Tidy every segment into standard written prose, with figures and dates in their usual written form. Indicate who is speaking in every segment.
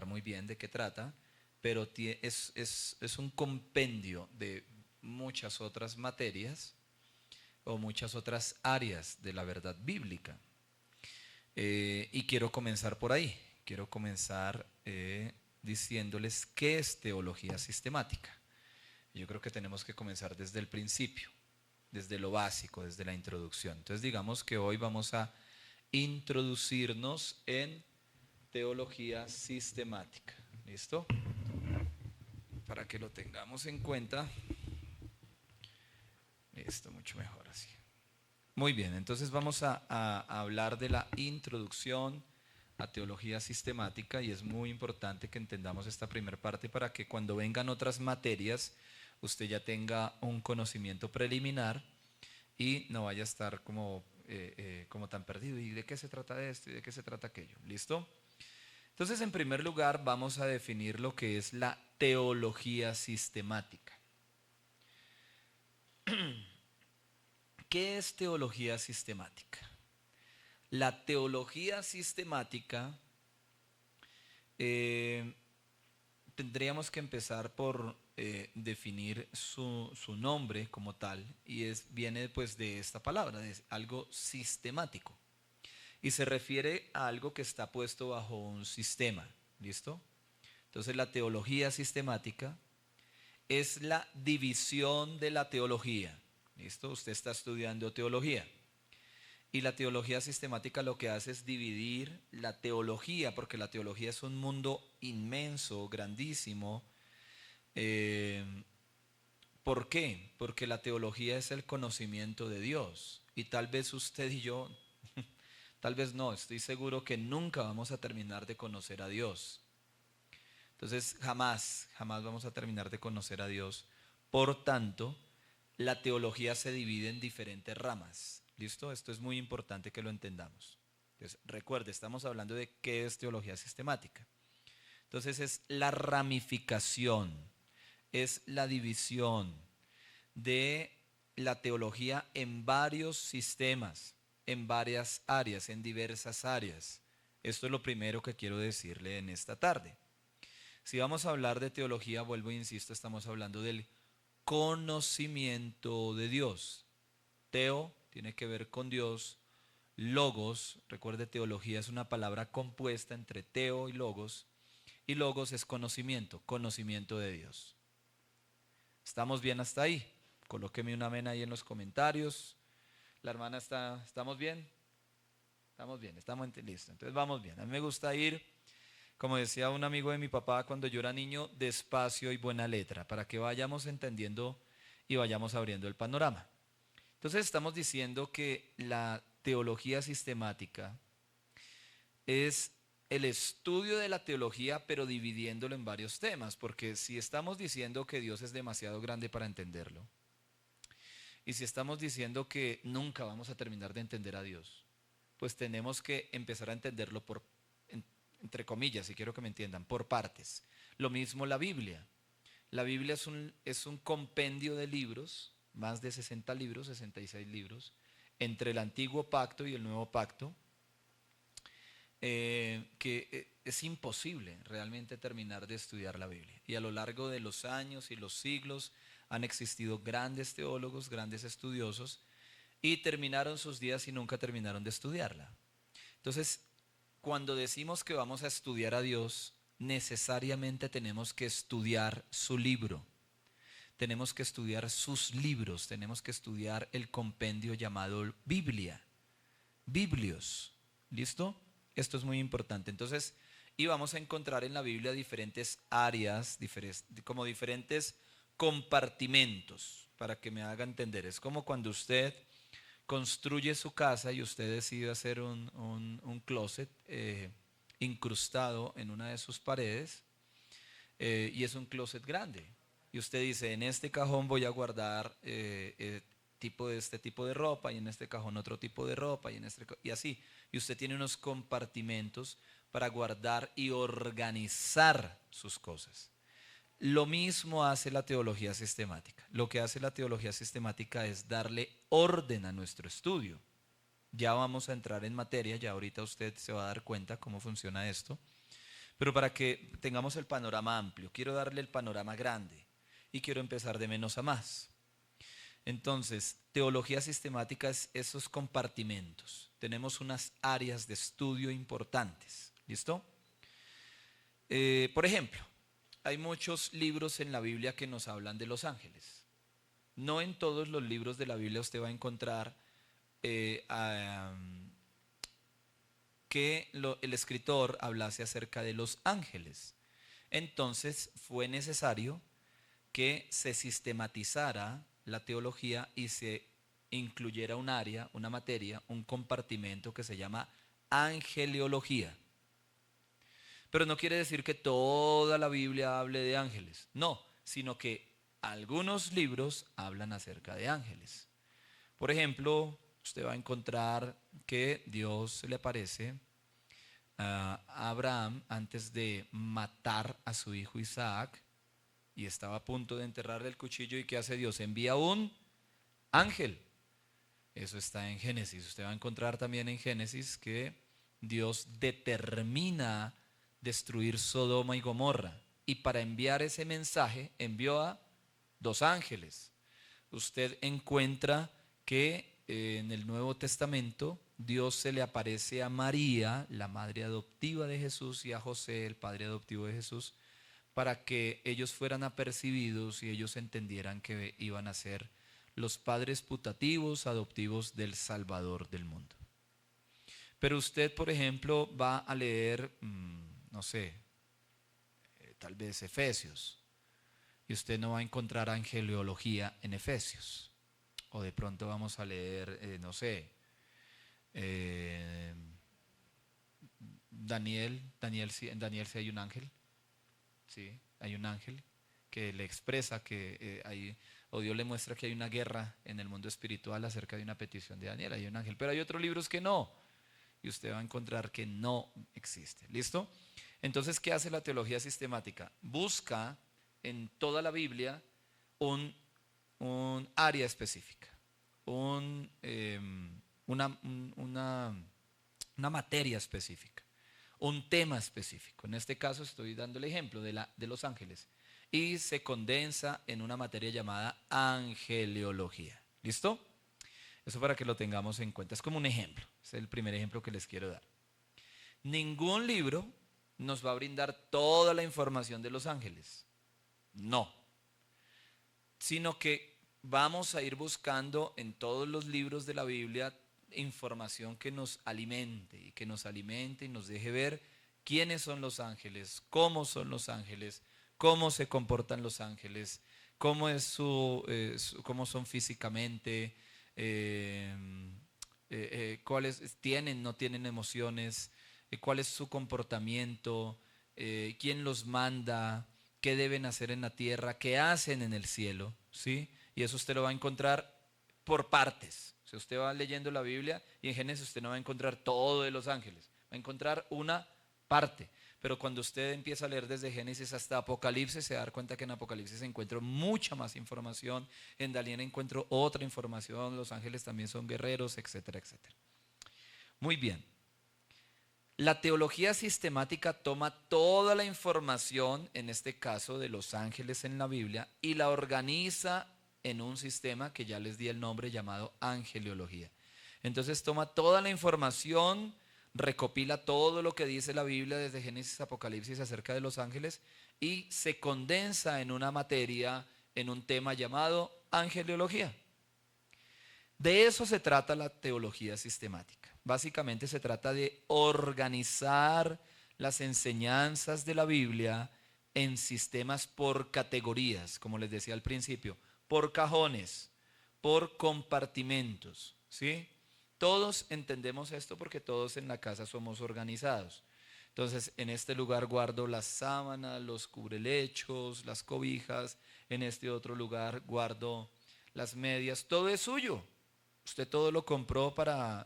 Speaker 1: muy bien de qué trata, pero es un compendio de muchas otras materias o muchas otras áreas de la verdad bíblica. Y quiero comenzar por ahí. Quiero comenzar diciéndoles qué es teología sistemática. Yo creo que tenemos que comenzar desde el principio, desde lo básico, desde la introducción. Entonces digamos que hoy vamos a introducirnos en teología sistemática. ¿Listo? Para que lo tengamos en cuenta. Listo, mucho mejor así. Muy bien, entonces vamos a hablar de la introducción a teología sistemática y es muy importante que entendamos esta primera parte para que cuando vengan otras materias usted ya tenga un conocimiento preliminar y no vaya a estar como tan perdido. ¿Y de qué se trata esto? ¿Y de qué se trata aquello? ¿Listo? Entonces, en primer lugar, vamos a definir lo que es la teología sistemática. ¿Qué es teología sistemática? La teología sistemática, eh, tendríamos que empezar por definir su nombre como tal, y viene pues de esta palabra, de algo sistemático, y se refiere a algo que está puesto bajo un sistema. ¿Listo? Entonces la teología sistemática es la división de la teología. ¿Listo? Usted está estudiando teología. Y la teología sistemática lo que hace es dividir la teología, porque la teología es un mundo inmenso, grandísimo. Eh, ¿Por qué? Porque la teología es el conocimiento de Dios. Y tal vez usted y yo, tal vez no, estoy seguro que nunca vamos a terminar de conocer a Dios. Entonces, jamás, jamás vamos a terminar de conocer a Dios. Por tanto, la teología se divide en diferentes ramas. ¿Listo? Esto es muy importante que lo entendamos. Entonces, recuerde, estamos hablando de qué es teología sistemática. Entonces, es la ramificación, es la división de la teología en varios sistemas, en varias áreas, en diversas áreas. Esto es lo primero que quiero decirle en esta tarde. Si vamos a hablar de teología, vuelvo e insisto, estamos hablando del conocimiento de Dios. Teo tiene que ver con Dios. Logos, recuerde, teología es una palabra compuesta entre teo y logos. Y logos es conocimiento, conocimiento de Dios. ¿Estamos bien hasta ahí? Colóqueme un amén ahí en los comentarios. La hermana ¿estamos bien? Estamos bien, estamos listo. Entonces vamos bien. A mí me gusta ir, como decía un amigo de mi papá cuando yo era niño, despacio y buena letra, para que vayamos entendiendo y vayamos abriendo el panorama. Entonces estamos diciendo que la teología sistemática es el estudio de la teología, pero dividiéndolo en varios temas, porque si estamos diciendo que Dios es demasiado grande para entenderlo, y si estamos diciendo que nunca vamos a terminar de entender a Dios, pues tenemos que empezar a entenderlo entre comillas, si quiero que me entiendan, por partes. Lo mismo la Biblia. La Biblia es un compendio de libros, más de 60 libros, 66 libros, entre el antiguo pacto y el nuevo pacto, que es imposible realmente terminar de estudiar la Biblia. Y a lo largo de los años y los siglos han existido grandes teólogos, grandes estudiosos, y terminaron sus días y nunca terminaron de estudiarla. Entonces, cuando decimos que vamos a estudiar a Dios, necesariamente tenemos que estudiar su libro. Tenemos que estudiar sus libros, tenemos que estudiar el compendio llamado Biblia, Biblios. ¿Listo? Esto es muy importante. Entonces, y vamos a encontrar en la Biblia diferentes áreas, como diferentes compartimentos, para que me haga entender. Es como cuando usted construye su casa y usted decide hacer un closet incrustado en una de sus paredes, y es un closet grande. Y usted dice, en este cajón voy a guardar este tipo de ropa, y en este cajón otro tipo de ropa, y así. Y usted tiene unos compartimentos para guardar y organizar sus cosas. Lo mismo hace la teología sistemática. Lo que hace la teología sistemática es darle orden a nuestro estudio. Ya vamos a entrar en materia, ya ahorita usted se va a dar cuenta cómo funciona esto. Pero para que tengamos el panorama amplio, quiero darle el panorama grande y quiero empezar de menos a más. Entonces, teología sistemática es esos compartimentos. Tenemos unas áreas de estudio importantes. ¿Listo? Por ejemplo, hay muchos libros en la Biblia que nos hablan de los ángeles. No en todos los libros de la Biblia usted va a encontrar que el escritor hablase acerca de los ángeles. Entonces fue necesario que se sistematizara la teología y se incluyera un área, una materia, un compartimento que se llama angeliología. Pero no quiere decir que toda la Biblia hable de ángeles, no, sino que algunos libros hablan acerca de ángeles. Por ejemplo, usted va a encontrar que Dios se le aparece a Abraham antes de matar a su hijo Isaac y estaba a punto de enterrarle el cuchillo. ¿Y qué hace Dios? Envía un ángel. Eso está en Génesis. Usted va a encontrar también en Génesis que Dios determina destruir Sodoma y Gomorra. Y para enviar ese mensaje envió a 2 ángeles. Usted encuentra que en el Nuevo Testamento Dios se le aparece a María, la madre adoptiva de Jesús, y a José, el padre adoptivo de Jesús, para que ellos fueran apercibidos y ellos entendieran que iban a ser los padres putativos, adoptivos del Salvador del mundo. Pero usted, por ejemplo, va a leer, no sé, tal vez Efesios, y usted no va a encontrar angeliología en Efesios. O de pronto vamos a leer, no sé, en Daniel sí hay un ángel, sí, hay un ángel que le expresa que hay, o Dios le muestra que hay una guerra en el mundo espiritual acerca de una petición de Daniel, hay un ángel, pero hay otros libros que no, y usted va a encontrar que no existe. ¿Listo? Entonces, ¿qué hace la teología sistemática? Busca en toda la Biblia un área específica, una, una materia específica, un tema específico. En este caso estoy dando el ejemplo de los ángeles. Y se condensa en una materia llamada angeliología. ¿Listo? Eso para que lo tengamos en cuenta. Es como un ejemplo. Es el primer ejemplo que les quiero dar. Ningún libro nos va a brindar toda la información de los ángeles. No. Sino que vamos a ir buscando en todos los libros de la Biblia información que nos alimente y nos deje ver quiénes son los ángeles, cómo son los ángeles, cómo se comportan los ángeles, cómo cómo son físicamente, cuáles tienen, no tienen emociones, cuál es su comportamiento, quién los manda, qué deben hacer en la tierra, qué hacen en el cielo, ¿sí? Y eso usted lo va a encontrar por partes. Si usted va leyendo la Biblia y en Génesis usted no va a encontrar todo de los ángeles, va a encontrar una parte. Pero cuando usted empieza a leer desde Génesis hasta Apocalipsis, se va a dar cuenta que en Apocalipsis encuentro mucha más información, en Daniel encuentro otra información, los ángeles también son guerreros, etcétera, etcétera. Muy bien. La teología sistemática toma toda la información, en este caso de los ángeles en la Biblia, y la organiza en un sistema que ya les di el nombre llamado angeliología. Entonces toma toda la información, recopila todo lo que dice la Biblia desde Génesis a Apocalipsis acerca de los ángeles y se condensa en una materia, en un tema llamado angeliología. De eso se trata la teología sistemática. Básicamente se trata de organizar las enseñanzas de la Biblia en sistemas por categorías, como les decía al principio, por cajones, por compartimentos, ¿sí? Todos entendemos esto porque todos en la casa somos organizados. Entonces, en este lugar guardo las sábanas, los cubrelechos, las cobijas, en este otro lugar guardo las medias, todo es suyo. Usted todo lo compró para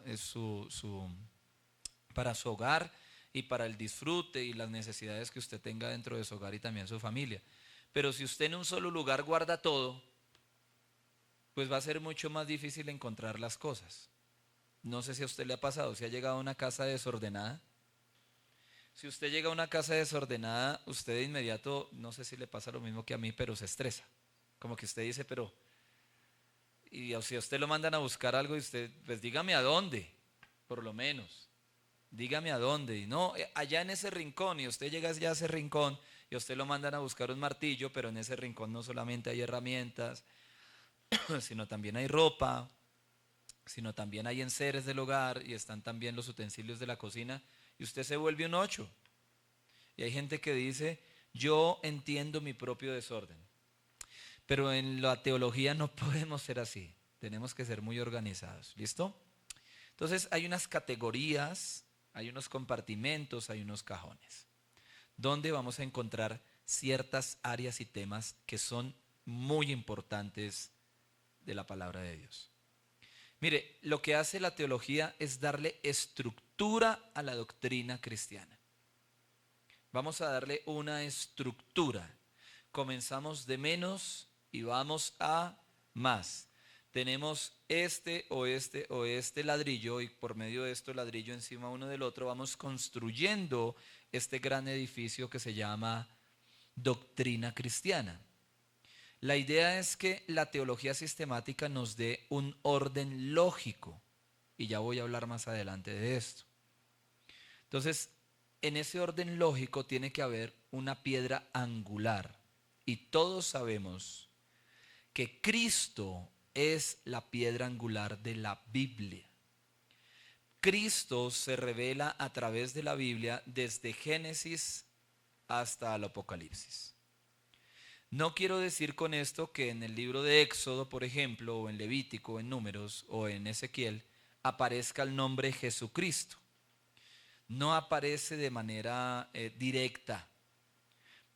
Speaker 1: para su hogar y para el disfrute y las necesidades que usted tenga dentro de su hogar y también su familia. Pero si usted en un solo lugar guarda todo, pues va a ser mucho más difícil encontrar las cosas. No sé si a usted le ha pasado, si ha llegado a una casa desordenada. Si usted llega a una casa desordenada, usted de inmediato, no sé si le pasa lo mismo que a mí, pero se estresa. Como que usted dice, pero, y si a usted lo mandan a buscar algo y usted, pues dígame a dónde, por lo menos. Dígame a dónde. Y no, allá en ese rincón, y usted llega ya a ese rincón y a usted lo mandan a buscar un martillo, pero en ese rincón no solamente hay herramientas, sino también hay ropa, sino también hay enseres del hogar y están también los utensilios de la cocina y usted se vuelve un 8. Y hay gente que dice, yo entiendo mi propio desorden. Pero en la teología no podemos ser así. Tenemos que ser muy organizados. ¿Listo? Entonces hay unas categorías, hay unos compartimentos, hay unos cajones, donde vamos a encontrar ciertas áreas y temas que son muy importantes de la palabra de Dios. Mire, lo que hace la teología es darle estructura a la doctrina cristiana. Vamos a darle una estructura. Comenzamos de menos y vamos a más. Tenemos este o este o este ladrillo y por medio de esto ladrillo encima uno del otro vamos construyendo este gran edificio que se llama doctrina cristiana. La idea es que la teología sistemática nos dé un orden lógico y ya voy a hablar más adelante de esto. Entonces, en ese orden lógico tiene que haber una piedra angular y todos sabemos que Cristo es la piedra angular de la Biblia. Cristo se revela a través de la Biblia desde Génesis hasta el Apocalipsis. No quiero decir con esto que en el libro de Éxodo, por ejemplo, o en Levítico, o en Números, o en Ezequiel, aparezca el nombre Jesucristo. No aparece de manera directa,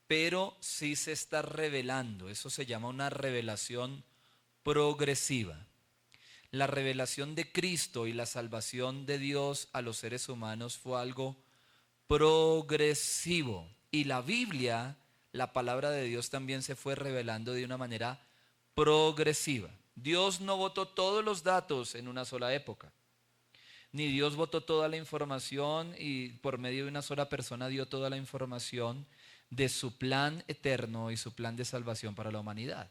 Speaker 1: pero sí se está revelando. Eso se llama una revelación progresiva. La revelación de Cristo y la salvación de Dios a los seres humanos fue algo progresivo. Y la Biblia, la palabra de Dios también se fue revelando de una manera progresiva. Dios no botó todos los datos en una sola época. Ni Dios botó toda la información y por medio de una sola persona dio toda la información de su plan eterno y su plan de salvación para la humanidad.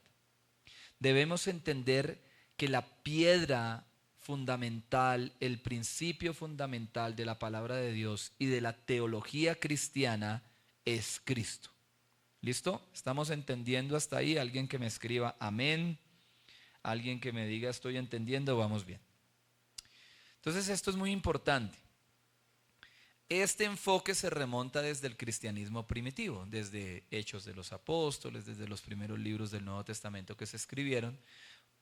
Speaker 1: Debemos entender que la piedra fundamental, el principio fundamental de la palabra de Dios y de la teología cristiana es Cristo. ¿Listo? ¿Estamos entendiendo hasta ahí? Alguien que me escriba amén, alguien que me diga estoy entendiendo, vamos bien. Entonces esto es muy importante. Este enfoque se remonta desde el cristianismo primitivo, desde Hechos de los Apóstoles, desde los primeros libros del Nuevo Testamento que se escribieron.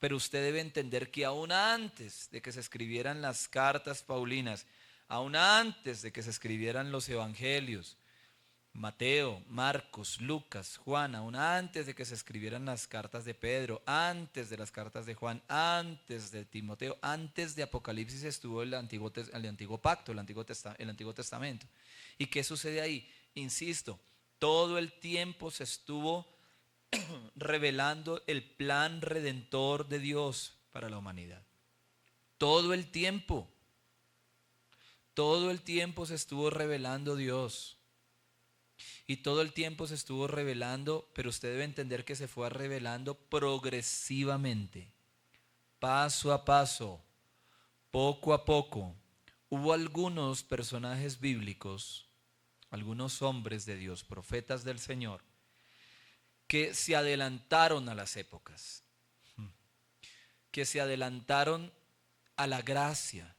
Speaker 1: Pero usted debe entender que aún antes de que se escribieran las cartas paulinas, aún antes de que se escribieran los evangelios, Mateo, Marcos, Lucas, Juan, aún antes de que se escribieran las cartas de Pedro, antes de las cartas de Juan, antes de Timoteo, antes de Apocalipsis estuvo el antiguo pacto, el Antiguo Testamento. ¿Y qué sucede ahí? Insisto, todo el tiempo se estuvo revelando el plan redentor de Dios para la humanidad. Todo el tiempo se estuvo revelando Dios. Y todo el tiempo se estuvo revelando, pero usted debe entender que se fue revelando progresivamente, paso a paso, poco a poco. Hubo algunos personajes bíblicos, algunos hombres de Dios, profetas del Señor, que se adelantaron a las épocas, que se adelantaron a la gracia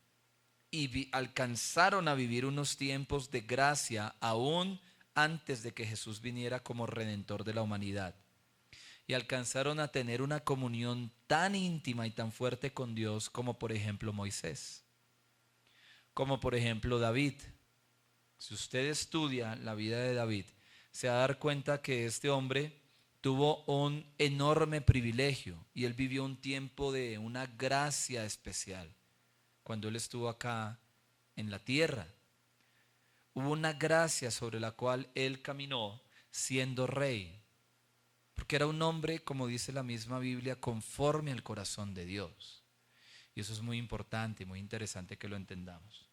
Speaker 1: y alcanzaron a vivir unos tiempos de gracia aún antes de que Jesús viniera como redentor de la humanidad. Y alcanzaron a tener una comunión tan íntima y tan fuerte con Dios como por ejemplo Moisés, como por ejemplo David. Si usted estudia la vida de David, se va a dar cuenta que este hombre tuvo un enorme privilegio y él vivió un tiempo de una gracia especial cuando él estuvo acá en la tierra. Hubo una gracia sobre la cual él caminó siendo rey, porque era un hombre, como dice la misma Biblia, conforme al corazón de Dios. Y eso es muy importante y muy interesante que lo entendamos.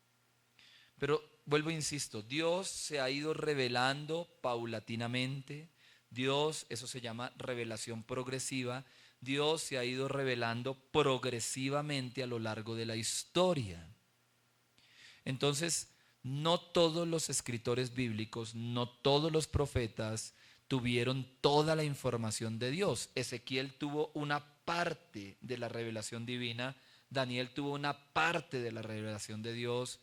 Speaker 1: Pero vuelvo e insisto, Dios se ha ido revelando paulatinamente. Dios, eso se llama revelación progresiva. Dios se ha ido revelando progresivamente a lo largo de la historia. Entonces, no todos los escritores bíblicos, no todos los profetas tuvieron toda la información de Dios. Ezequiel tuvo una parte de la revelación divina, Daniel tuvo una parte de la revelación de Dios,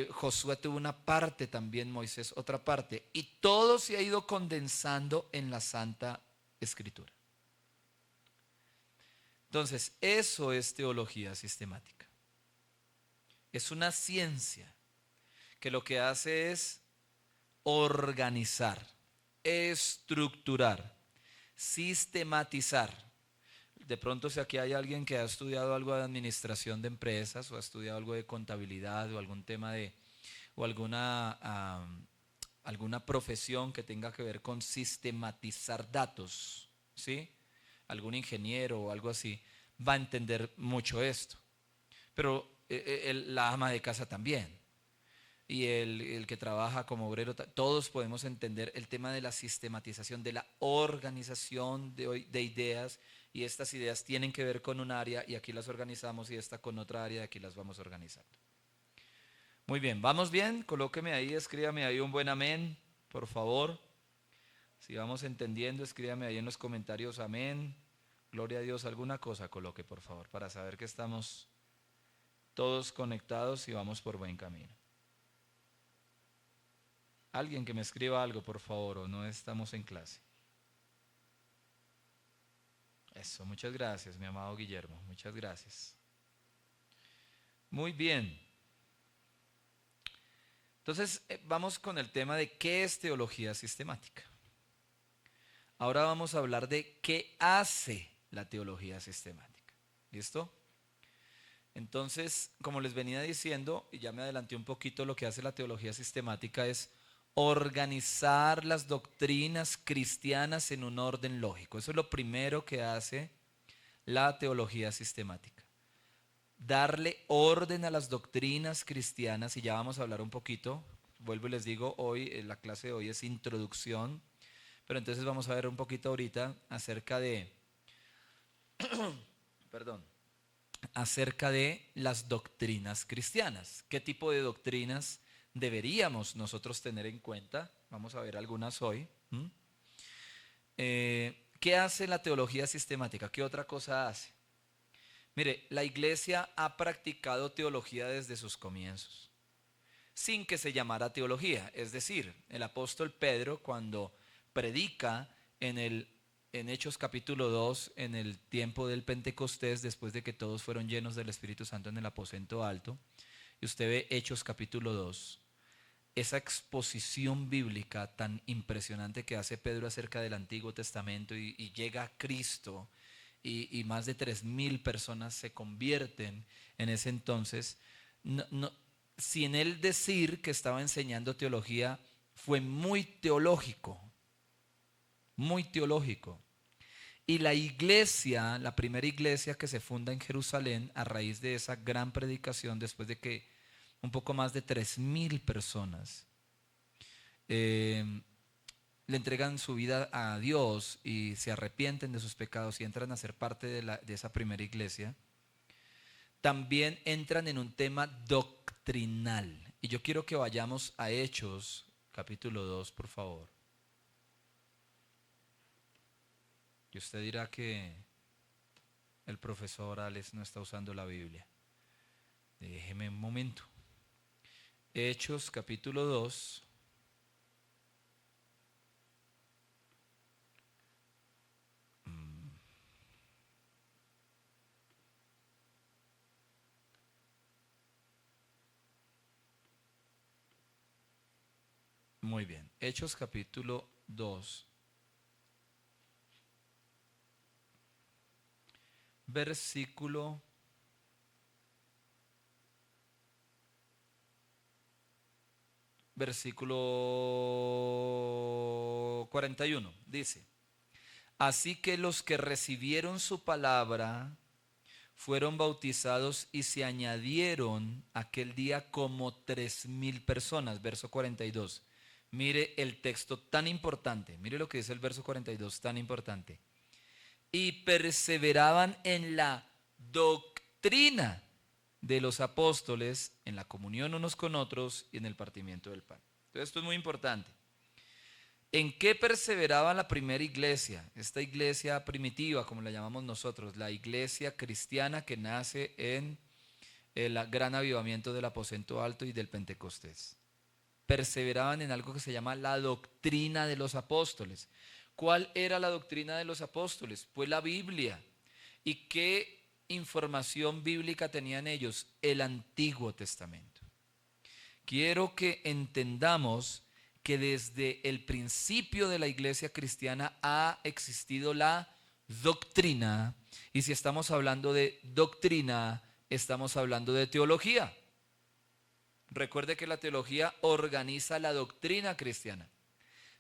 Speaker 1: Josué tuvo una parte también, Moisés otra parte, y todo se ha ido condensando en la Santa Escritura. Entonces, eso es teología sistemática. Es una ciencia que lo que hace es organizar, estructurar, sistematizar. De pronto, si aquí hay alguien que ha estudiado algo de administración de empresas o ha estudiado algo de contabilidad o algún tema de, o alguna profesión que tenga que ver con sistematizar datos, ¿sí? Algún ingeniero o algo así va a entender mucho esto. Pero la ama de casa también. Y el que trabaja como obrero, todos podemos entender el tema de la sistematización, de la organización de ideas, y estas ideas tienen que ver con un área y aquí las organizamos, y esta con otra área y aquí las vamos organizando. Muy bien, ¿vamos bien? Colóqueme ahí, escríbame ahí un buen amén, por favor. Si vamos entendiendo, escríbame ahí en los comentarios amén, gloria a Dios, alguna cosa coloque, por favor, para saber que estamos todos conectados y vamos por buen camino. Alguien que me escriba algo, por favor, o no estamos en clase. Eso, muchas gracias, mi amado Guillermo, muchas gracias. Muy bien. Entonces, vamos con el tema de qué es teología sistemática. Ahora vamos a hablar de qué hace la teología sistemática. ¿Listo? Entonces, como les venía diciendo, y ya me adelanté un poquito, lo que hace la teología sistemática es organizar las doctrinas cristianas en un orden lógico. Eso es lo primero que hace la teología sistemática. Darle orden a las doctrinas cristianas, y ya vamos a hablar un poquito, vuelvo y les digo, hoy, la clase de hoy es introducción, pero entonces vamos a ver un poquito ahorita acerca de, perdón, acerca de las doctrinas cristianas. ¿Qué tipo de doctrinas deberíamos nosotros tener en cuenta? Vamos a ver algunas hoy. ¿Qué hace la teología sistemática? ¿Qué otra cosa hace? Mire, la iglesia ha practicado teología desde sus comienzos, sin que se llamara teología. Es decir, el apóstol Pedro, cuando predica en Hechos capítulo 2, en el tiempo del Pentecostés, después de que todos fueron llenos del Espíritu Santo en el aposento alto, y usted ve Hechos capítulo 2, esa exposición bíblica tan impresionante que hace Pedro acerca del Antiguo Testamento, y llega a Cristo, y más de 3,000 personas se convierten en ese entonces. Sin él decir que estaba enseñando teología, fue muy teológico, muy teológico. Y la iglesia, la primera iglesia que se funda en Jerusalén a raíz de esa gran predicación, después de que un poco más de 3,000 personas le entregan su vida a Dios y se arrepienten de sus pecados y entran a ser parte de esa primera iglesia, también entran en un tema doctrinal. Y yo quiero que vayamos a Hechos capítulo 2, por favor. Y usted dirá que el profesor Alex no está usando la Biblia. Déjeme un momento. Hechos capítulo 2. Muy bien. Hechos capítulo 2. Versículo 41, dice: así que los que recibieron su palabra fueron bautizados y se añadieron aquel día como 3,000 personas. Verso 42. Mire el texto tan importante. Mire lo que dice el verso 42, tan importante. Y perseveraban en la doctrina de los apóstoles, en la comunión unos con otros y en el partimiento del pan. Entonces esto es muy importante. ¿En qué perseveraba la primera iglesia? Esta iglesia primitiva, como la llamamos nosotros, la iglesia cristiana que nace en el gran avivamiento del aposento alto y del Pentecostés. Perseveraban en algo que se llama la doctrina de los apóstoles. ¿Cuál era la doctrina de los apóstoles? Pues la Biblia. ¿Y qué información bíblica tenían ellos? El Antiguo Testamento. Quiero que entendamos que desde el principio de la iglesia cristiana ha existido la doctrina. Y si estamos hablando de doctrina, estamos hablando de teología. Recuerde que la teología organiza la doctrina cristiana,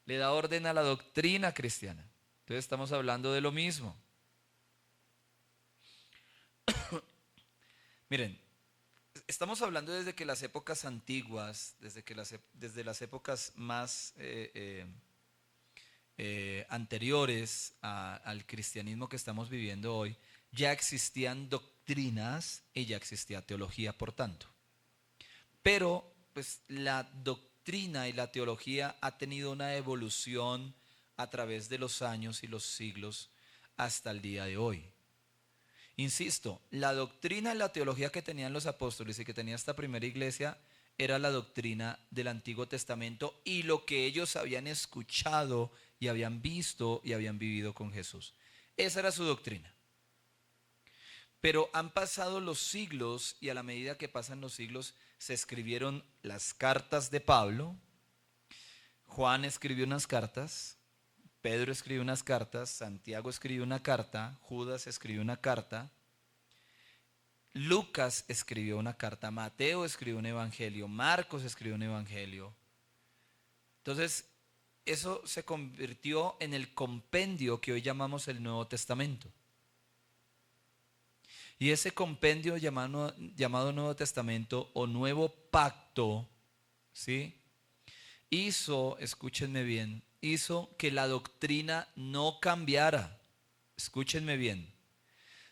Speaker 1: le da orden a la doctrina cristiana. Entonces estamos hablando de lo mismo. Miren, estamos hablando desde que las épocas antiguas, desde las épocas más anteriores al cristianismo que estamos viviendo hoy, ya existían doctrinas y ya existía teología, por tanto. Pero pues la doctrina y la teología ha tenido una evolución a través de los años y los siglos hasta el día de hoy. Insisto, la doctrina y la teología que tenían los apóstoles y que tenía esta primera iglesia era la doctrina del Antiguo Testamento y lo que ellos habían escuchado y habían visto y habían vivido con Jesús. Esa era su doctrina. Pero han pasado los siglos y a la medida que pasan los siglos se escribieron las cartas de Pablo. Juan escribió unas cartas, Pedro escribió unas cartas, Santiago escribió una carta, Judas escribió una carta, Lucas escribió una carta, Mateo escribió un evangelio, Marcos escribió un evangelio. Entonces, eso se convirtió en el compendio que hoy llamamos el Nuevo Testamento. Y ese compendio llamado Nuevo Testamento o Nuevo Pacto, ¿sí? Escúchenme bien, hizo que la doctrina no cambiara. Escúchenme bien.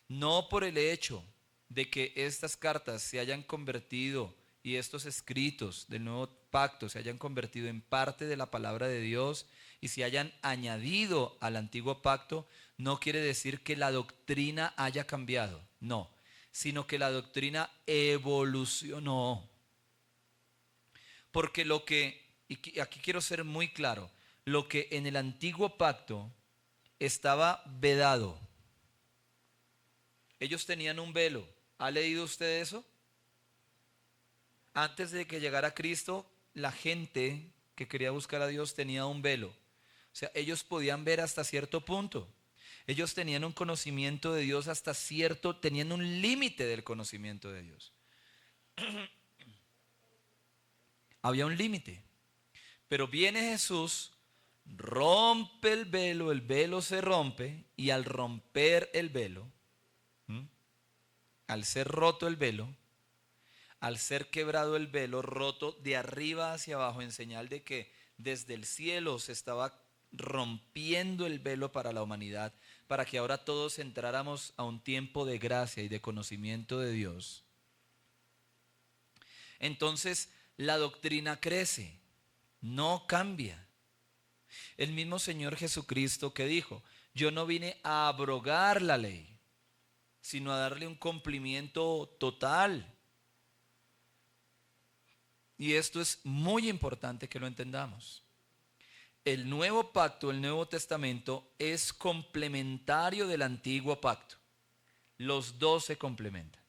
Speaker 1: No por el hecho de que estas cartas se hayan convertido y estos escritos del nuevo pacto se hayan convertido en parte de la palabra de Dios y se hayan añadido al antiguo pacto, no quiere decir que la doctrina haya cambiado, no, sino que la doctrina evolucionó. Porque y aquí quiero ser muy claro, lo que en el antiguo pacto estaba vedado, ellos tenían un velo. ¿Ha leído usted eso? Antes de que llegara Cristo, la gente que quería buscar a Dios tenía un velo. O sea, ellos podían ver hasta cierto punto. Ellos tenían un conocimiento de Dios tenían un límite del conocimiento de Dios. Había un límite. Pero viene Jesús, rompe el velo se rompe, y al romper el velo, al ser roto el velo, al ser quebrado el velo, roto de arriba hacia abajo, en señal de que desde el cielo se estaba rompiendo el velo para la humanidad, para que ahora todos entráramos a un tiempo de gracia y de conocimiento de Dios. Entonces la doctrina crece, no cambia. El mismo Señor Jesucristo que dijo: yo no vine a abrogar la ley, sino a darle un cumplimiento total. Y esto es muy importante que lo entendamos. El nuevo pacto, el Nuevo Testamento, es complementario del antiguo pacto. Los dos se complementan.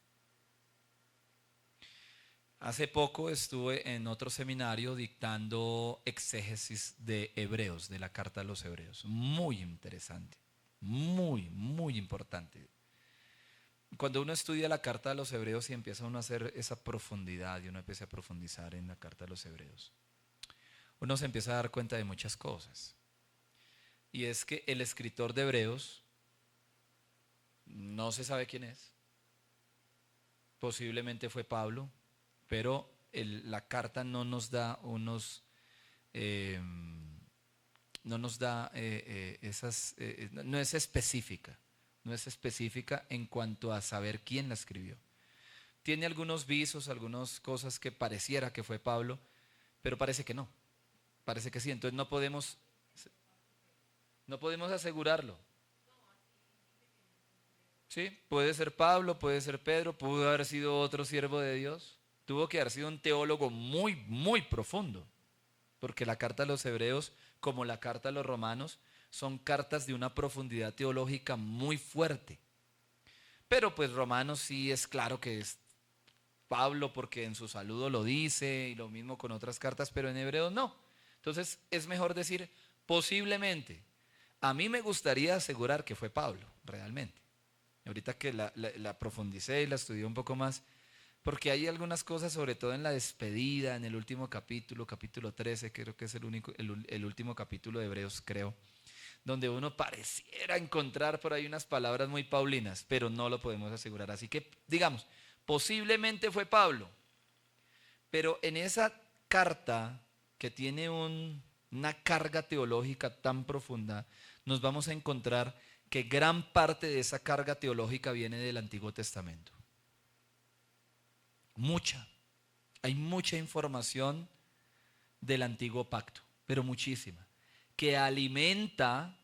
Speaker 1: Hace poco estuve en otro seminario dictando exégesis de Hebreos, de la carta a los Hebreos. Muy interesante, muy, muy importante. Cuando uno estudia la carta a los Hebreos y empieza uno a hacer esa profundidad y uno empieza a profundizar en la carta a los Hebreos, uno se empieza a dar cuenta de muchas cosas. Y es que el escritor de Hebreos no se sabe quién es. posiblemente fue Pablo, pero la carta no nos da eh, no nos da no es específica, no es específica en cuanto a saber quién la escribió. Tiene algunos visos, algunas cosas que pareciera que fue Pablo, pero parece que no, parece que sí. Entonces no podemos asegurarlo. Sí, puede ser Pablo, puede ser Pedro, pudo haber sido otro siervo de Dios. Tuvo que haber sido un teólogo muy, muy profundo, porque la carta a los hebreos, como la carta a los romanos, son cartas de una profundidad teológica muy fuerte. Pero pues Romanos sí es claro que es Pablo, porque en su saludo lo dice, y lo mismo con otras cartas, pero en hebreos no. Entonces es mejor decir posiblemente. A mí me gustaría asegurar que fue Pablo, realmente. Ahorita que la profundicé y la estudié un poco más, porque hay algunas cosas, sobre todo en la despedida, en el último capítulo, capítulo 13, creo que es el último capítulo de Hebreos, creo, donde uno pareciera encontrar por ahí unas palabras muy paulinas, pero no lo podemos asegurar. Así que, digamos, posiblemente fue Pablo, pero en esa carta que tiene una carga teológica tan profunda, nos vamos a encontrar que gran parte de esa carga teológica viene del Antiguo Testamento. Mucha. Hay mucha información del Antiguo Pacto, pero muchísima, que alimenta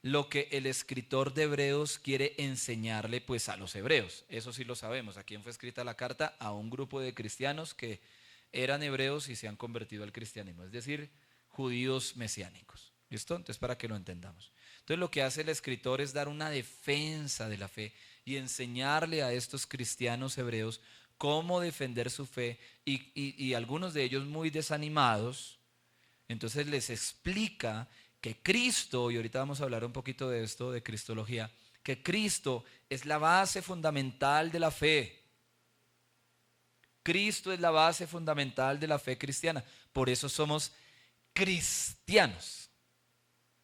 Speaker 1: lo que el escritor de Hebreos quiere enseñarle pues a los hebreos. Eso sí lo sabemos. ¿A quién fue escrita la carta? A un grupo de cristianos que eran hebreos y se han convertido al cristianismo, es decir, judíos mesiánicos. ¿Listo? Entonces, para que lo entendamos. Entonces, lo que hace el escritor es dar una defensa de la fe y enseñarle a estos cristianos hebreos cómo defender su fe y algunos de ellos muy desanimados. Entonces les explica que Cristo, y ahorita vamos a hablar un poquito de esto, de cristología, que Cristo es la base fundamental de la fe. Cristo es la base fundamental de la fe cristiana. Por eso somos cristianos.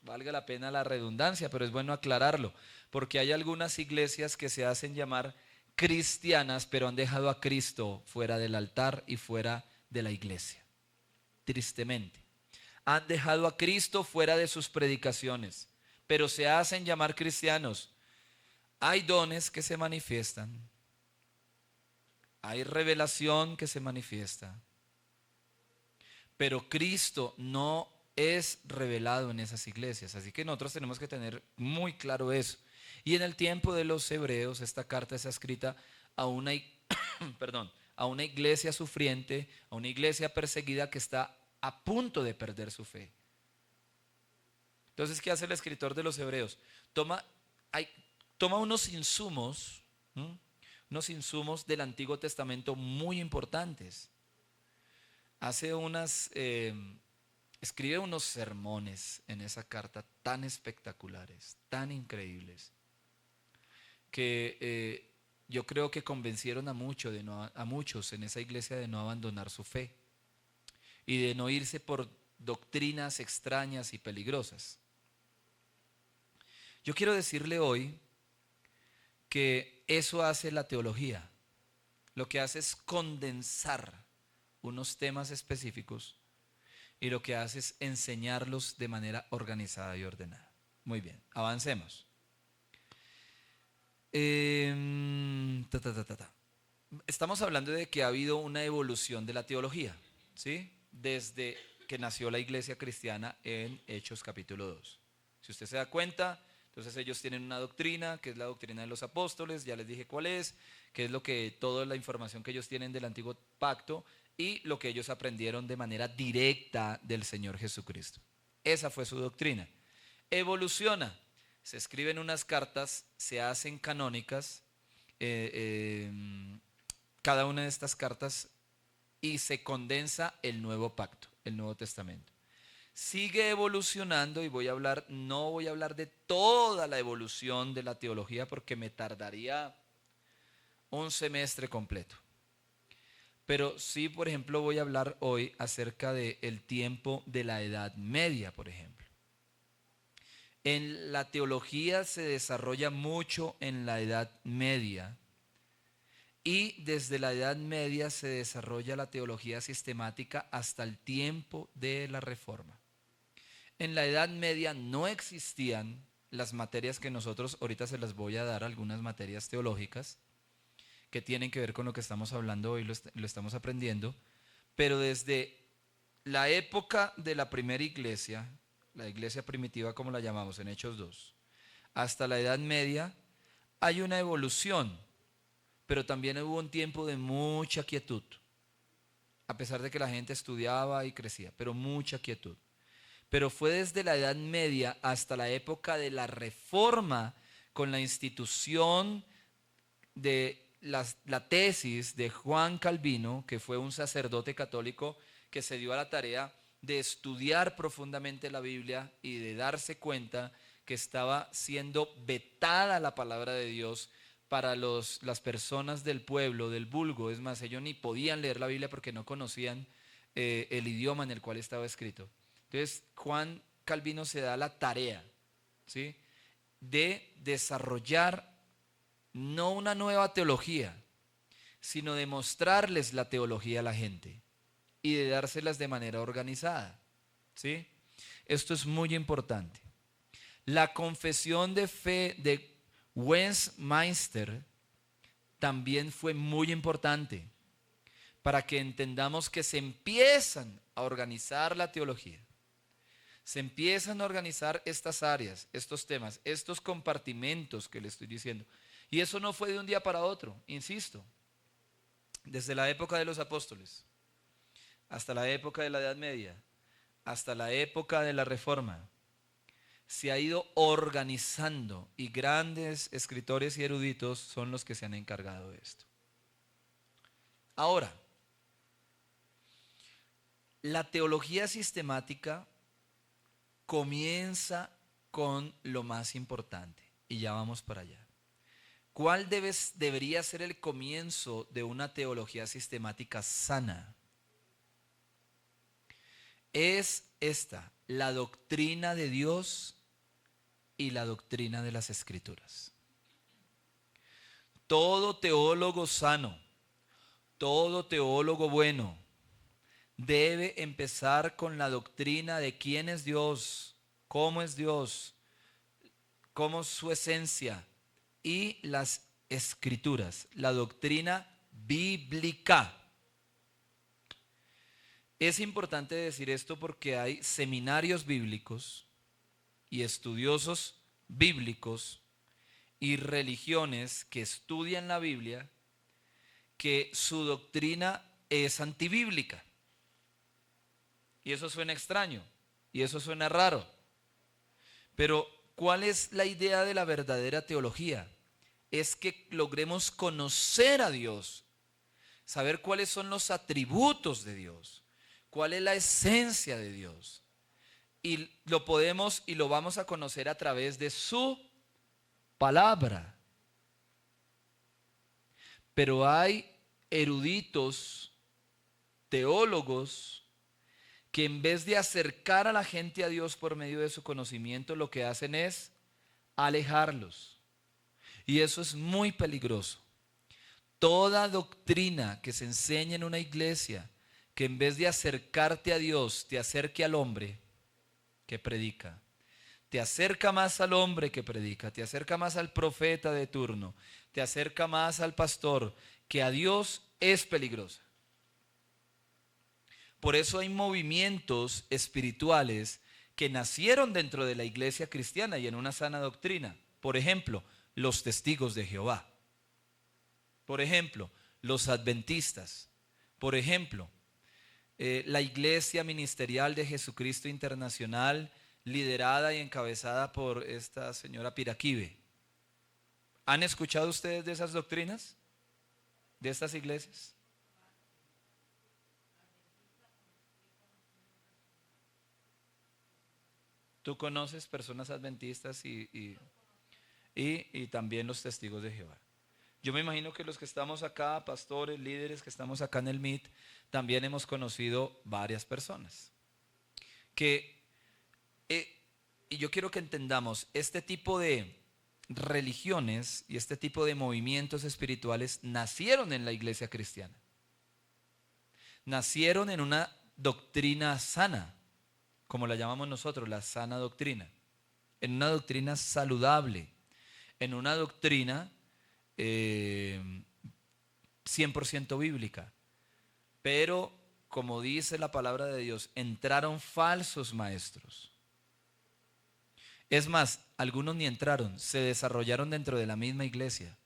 Speaker 1: Valga la pena la redundancia, pero es bueno aclararlo, porque hay algunas iglesias que se hacen llamar cristianas, pero han dejado a Cristo fuera del altar y fuera de la iglesia. Tristemente. Han dejado a Cristo fuera de sus predicaciones, pero se hacen llamar cristianos. Hay dones que se manifiestan, hay revelación que se manifiesta, pero Cristo no es revelado en esas iglesias. Así que nosotros tenemos que tener muy claro eso. Y en el tiempo de los hebreos, esta carta está escrita a una, perdón, a una iglesia sufriente, a una iglesia perseguida que está a punto de perder su fe. Entonces, ¿qué hace el escritor de los hebreos? Toma unos insumos, unos insumos del Antiguo Testamento muy importantes. Escribe unos sermones en esa carta tan espectaculares, tan increíbles, que yo creo que convencieron a muchos en esa iglesia de no abandonar su fe y de no irse por doctrinas extrañas y peligrosas. Yo quiero decirle hoy que eso hace la teología. Lo que hace es condensar unos temas específicos y lo que hace es enseñarlos de manera organizada y ordenada. Muy bien, avancemos. Estamos hablando de que ha habido una evolución de la teología, ¿sí? Desde que nació la iglesia cristiana en Hechos capítulo 2. Si usted se da cuenta, entonces ellos tienen una doctrina, que es la doctrina de los apóstoles, ya les dije cuál es, que es toda la información que ellos tienen del antiguo pacto y lo que ellos aprendieron de manera directa del Señor Jesucristo. Esa fue su doctrina. Evoluciona, se escriben unas cartas, se hacen canónicas, cada una de estas cartas, y se condensa el nuevo pacto, el Nuevo Testamento. Sigue evolucionando y no voy a hablar de toda la evolución de la teología porque me tardaría un semestre completo. Pero sí, por ejemplo, voy a hablar hoy acerca del tiempo de la Edad Media, por ejemplo. La teología se desarrolla mucho en la Edad Media Y desde la Edad Media se desarrolla la teología sistemática hasta el tiempo de la Reforma. En la Edad Media no existían las materias que nosotros, ahorita se las voy a dar, algunas materias teológicas que tienen que ver con lo que estamos hablando hoy, lo estamos aprendiendo, pero desde la época de la primera iglesia, la iglesia primitiva como la llamamos en Hechos 2, hasta la Edad Media, hay una evolución, pero también hubo un tiempo de mucha quietud, a pesar de que la gente estudiaba y crecía, pero mucha quietud. Pero fue desde la Edad Media hasta la época de la Reforma, con la institución de la tesis de Juan Calvino, que fue un sacerdote católico que se dio a la tarea de estudiar profundamente la Biblia y de darse cuenta que estaba siendo vetada la palabra de Dios para las personas del pueblo, del vulgo. Es más, ellos ni podían leer la Biblia porque no conocían el idioma en el cual estaba escrito. Entonces, Juan Calvino se da la tarea, ¿sí?, de desarrollar no una nueva teología, sino de mostrarles la teología a la gente y de dárselas de manera organizada, ¿sí? Esto es muy importante. La confesión de fe de Westminster también fue muy importante para que entendamos que se empiezan a organizar la teología. Se empiezan a organizar estas áreas, estos temas, estos compartimentos que le estoy diciendo. Y eso no fue de un día para otro, insisto. Desde la época de los apóstoles, hasta la época de la Edad Media, hasta la época de la Reforma, se ha ido organizando y grandes escritores y eruditos son los que se han encargado de esto. Ahora, la teología sistemática comienza con lo más importante y ya vamos para allá. ¿Cuál debería ser el comienzo de una teología sistemática sana? Es esta, la doctrina de Dios y la doctrina de las Escrituras. Todo teólogo sano, todo teólogo bueno, debe empezar con la doctrina de quién es Dios, cómo es Dios, cómo es su esencia y las Escrituras, la doctrina bíblica. Es importante decir esto porque hay seminarios bíblicos y estudiosos bíblicos y religiones que estudian la Biblia que su doctrina es antibíblica. Y eso suena extraño y eso suena raro. Pero ¿cuál es la idea de la verdadera teología? Es que logremos conocer a Dios, saber cuáles son los atributos de Dios, cuál es la esencia de Dios. Y lo podemos y lo vamos a conocer a través de su palabra. Pero hay eruditos, teólogos, que en vez de acercar a la gente a Dios por medio de su conocimiento, lo que hacen es alejarlos. Y eso es muy peligroso. Toda doctrina que se enseña en una iglesia, que en vez de acercarte a Dios, te acerque al hombre que predica, te acerca más al hombre que predica, te acerca más al profeta de turno, te acerca más al pastor que a Dios, es peligrosa. Por eso hay movimientos espirituales que nacieron dentro de la iglesia cristiana y en una sana doctrina. Por ejemplo, los testigos de Jehová. Por ejemplo, los adventistas. Por ejemplo, la iglesia ministerial de Jesucristo Internacional, liderada y encabezada por esta señora Piraquive. ¿Han escuchado ustedes de esas doctrinas? ¿De estas iglesias? ¿Tú conoces personas adventistas y también los testigos de Jehová? Yo me imagino que los que estamos acá, pastores, líderes que estamos acá en el MIT, también hemos conocido varias personas. Y yo quiero que entendamos, este tipo de religiones y este tipo de movimientos espirituales nacieron en la iglesia cristiana. Nacieron en una doctrina sana, como la llamamos nosotros, la sana doctrina. En una doctrina saludable, en una doctrina 100% bíblica. Pero, como dice la palabra de Dios, entraron falsos maestros. Es más, algunos ni entraron, se desarrollaron dentro de la misma iglesia.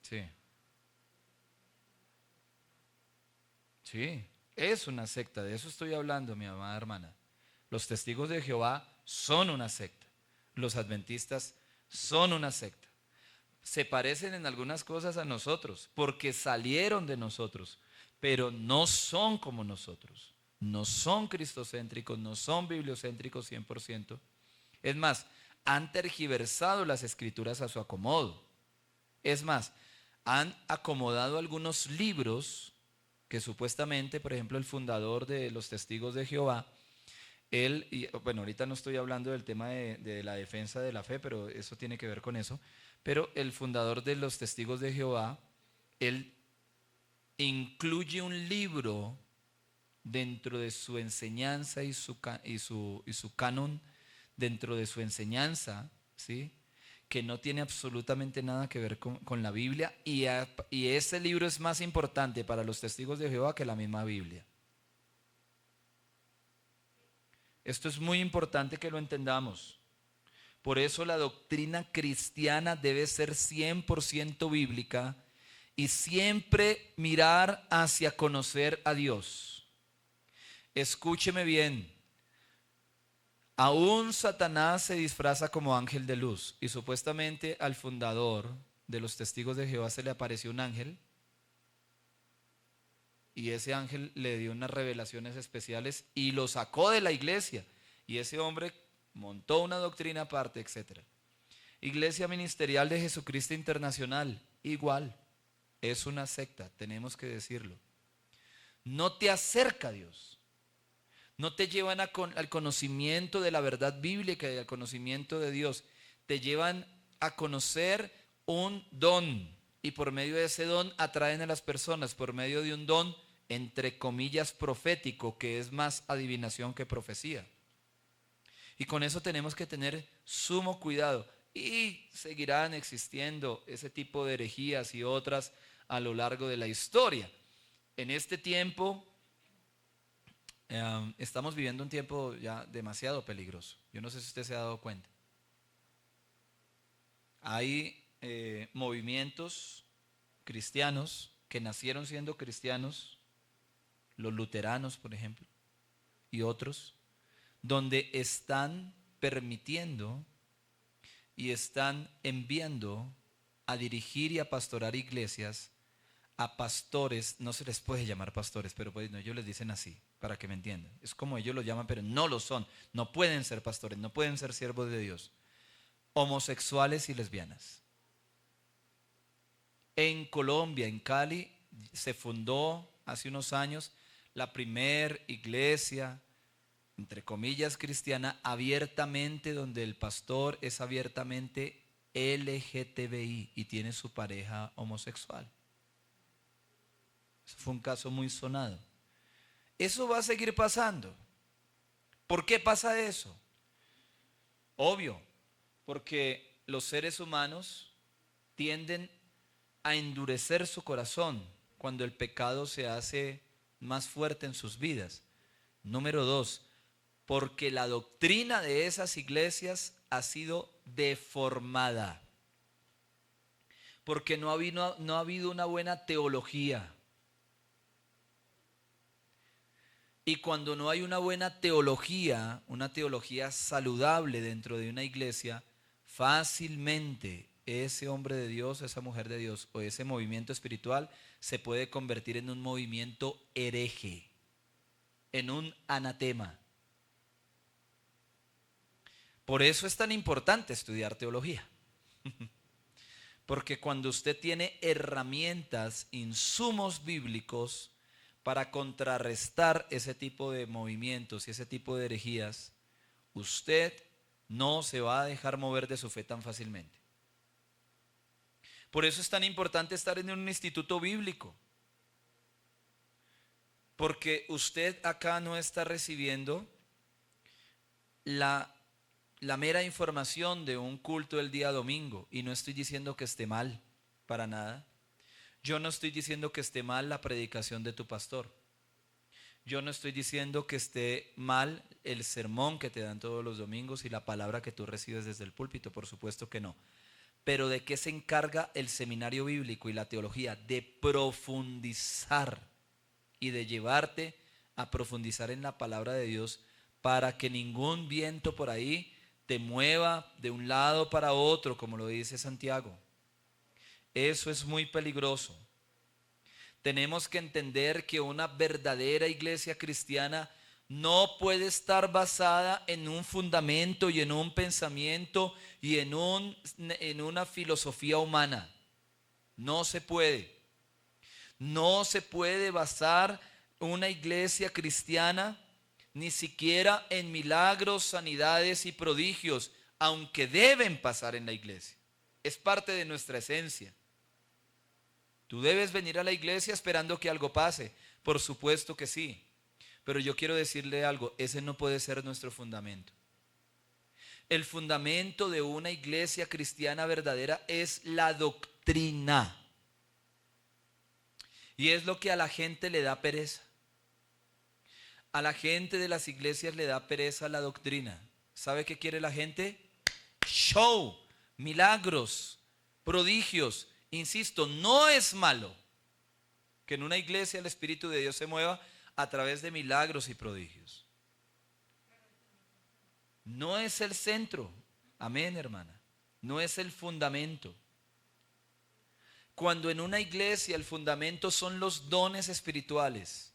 Speaker 1: Sí, sí, es una secta, de eso estoy hablando, mi amada hermana. Los testigos de Jehová son una secta. Los adventistas son una secta. Se parecen en algunas cosas a nosotros, porque salieron de nosotros, pero no son como nosotros. No son cristocéntricos, no son bibliocéntricos 100%. Es más, han tergiversado las escrituras a su acomodo. Es más, han acomodado algunos libros que supuestamente, por ejemplo, el fundador de los Testigos de Jehová, él, y bueno, ahorita no estoy hablando del tema de la defensa de la fe, pero eso tiene que ver con eso. Pero el fundador de los Testigos de Jehová, él incluye un libro dentro de su enseñanza y su canon, dentro de su enseñanza, ¿sí? Que no tiene absolutamente nada que ver con la Biblia, y ese libro es más importante para los Testigos de Jehová que la misma Biblia. Esto es muy importante que lo entendamos. Por eso la doctrina cristiana debe ser 100% bíblica y siempre mirar hacia conocer a Dios. Escúcheme bien. Aún Satanás se disfraza como ángel de luz, y supuestamente al fundador de los Testigos de Jehová se le apareció un ángel, y ese ángel le dio unas revelaciones especiales y lo sacó de la iglesia, y ese hombre montó una doctrina aparte, etc. Iglesia Ministerial de Jesucristo Internacional, igual, es una secta, tenemos que decirlo. No te acerca a Dios, no te llevan al conocimiento de la verdad bíblica y al conocimiento de Dios, te llevan a conocer un don, y por medio de ese don atraen a las personas, por medio de un don entre comillas profético, que es más adivinación que profecía. Y con eso tenemos que tener sumo cuidado. Y seguirán existiendo ese tipo de herejías y otras a lo largo de la historia. En este tiempo, estamos viviendo un tiempo ya demasiado peligroso. Yo no sé si usted se ha dado cuenta. Hay movimientos cristianos que nacieron siendo cristianos, los luteranos, por ejemplo, y otros, donde están permitiendo y están enviando a dirigir y a pastorar iglesias a pastores. No se les puede llamar pastores, pero pues, no, ellos les dicen así, para que me entiendan. Es como ellos lo llaman, pero no lo son. No pueden ser pastores, no pueden ser siervos de Dios. Homosexuales y lesbianas. En Colombia, en Cali, se fundó hace unos años la primer iglesia, entre comillas, cristiana, abiertamente, donde el pastor es abiertamente LGTBI y tiene su pareja homosexual. Eso fue un caso muy sonado. Eso va a seguir pasando. ¿Por qué pasa eso? Obvio, porque los seres humanos tienden a endurecer su corazón cuando el pecado se hace más fuerte en sus vidas. Número 2, porque la doctrina de esas iglesias ha sido deformada. Porque no ha habido una buena teología. Y cuando no hay una buena teología, una teología saludable dentro de una iglesia, fácilmente ese hombre de Dios, esa mujer de Dios o ese movimiento espiritual se puede convertir en un movimiento hereje, en un anatema. Por eso es tan importante estudiar teología. Porque cuando usted tiene herramientas, insumos bíblicos para contrarrestar ese tipo de movimientos y ese tipo de herejías, usted no se va a dejar mover de su fe tan fácilmente. Por eso es tan importante estar en un instituto bíblico. Porque usted acá no está recibiendo la mera información de un culto el día domingo. Y no estoy diciendo que esté mal, para nada. Yo no estoy diciendo que esté mal la predicación de tu pastor. Yo no estoy diciendo que esté mal el sermón que te dan todos los domingos y la palabra que tú recibes desde el púlpito, por supuesto que no. Pero ¿de qué se encarga el seminario bíblico y la teología? De profundizar y de llevarte a profundizar en la palabra de Dios para que ningún viento por ahí te mueva de un lado para otro, como lo dice Santiago. Eso es muy peligroso. Tenemos que entender que una verdadera iglesia cristiana no puede estar basada en un fundamento y en un pensamiento y en una filosofía humana. No se puede. No se puede basar una iglesia cristiana ni siquiera en milagros, sanidades y prodigios, aunque deben pasar en la iglesia. Es parte de nuestra esencia. Tú debes venir a la iglesia esperando que algo pase. Por supuesto que sí. Pero yo quiero decirle algo, ese no puede ser nuestro fundamento. El fundamento de una iglesia cristiana verdadera es la doctrina. Y es lo que a la gente le da pereza. A la gente de las iglesias le da pereza la doctrina. ¿Sabe qué quiere la gente? Show, milagros, prodigios. Insisto, no es malo que en una iglesia el Espíritu de Dios se mueva a través de milagros y prodigios. No es el centro. Amén, hermana. No es el fundamento. Cuando en una iglesia el fundamento son los dones espirituales,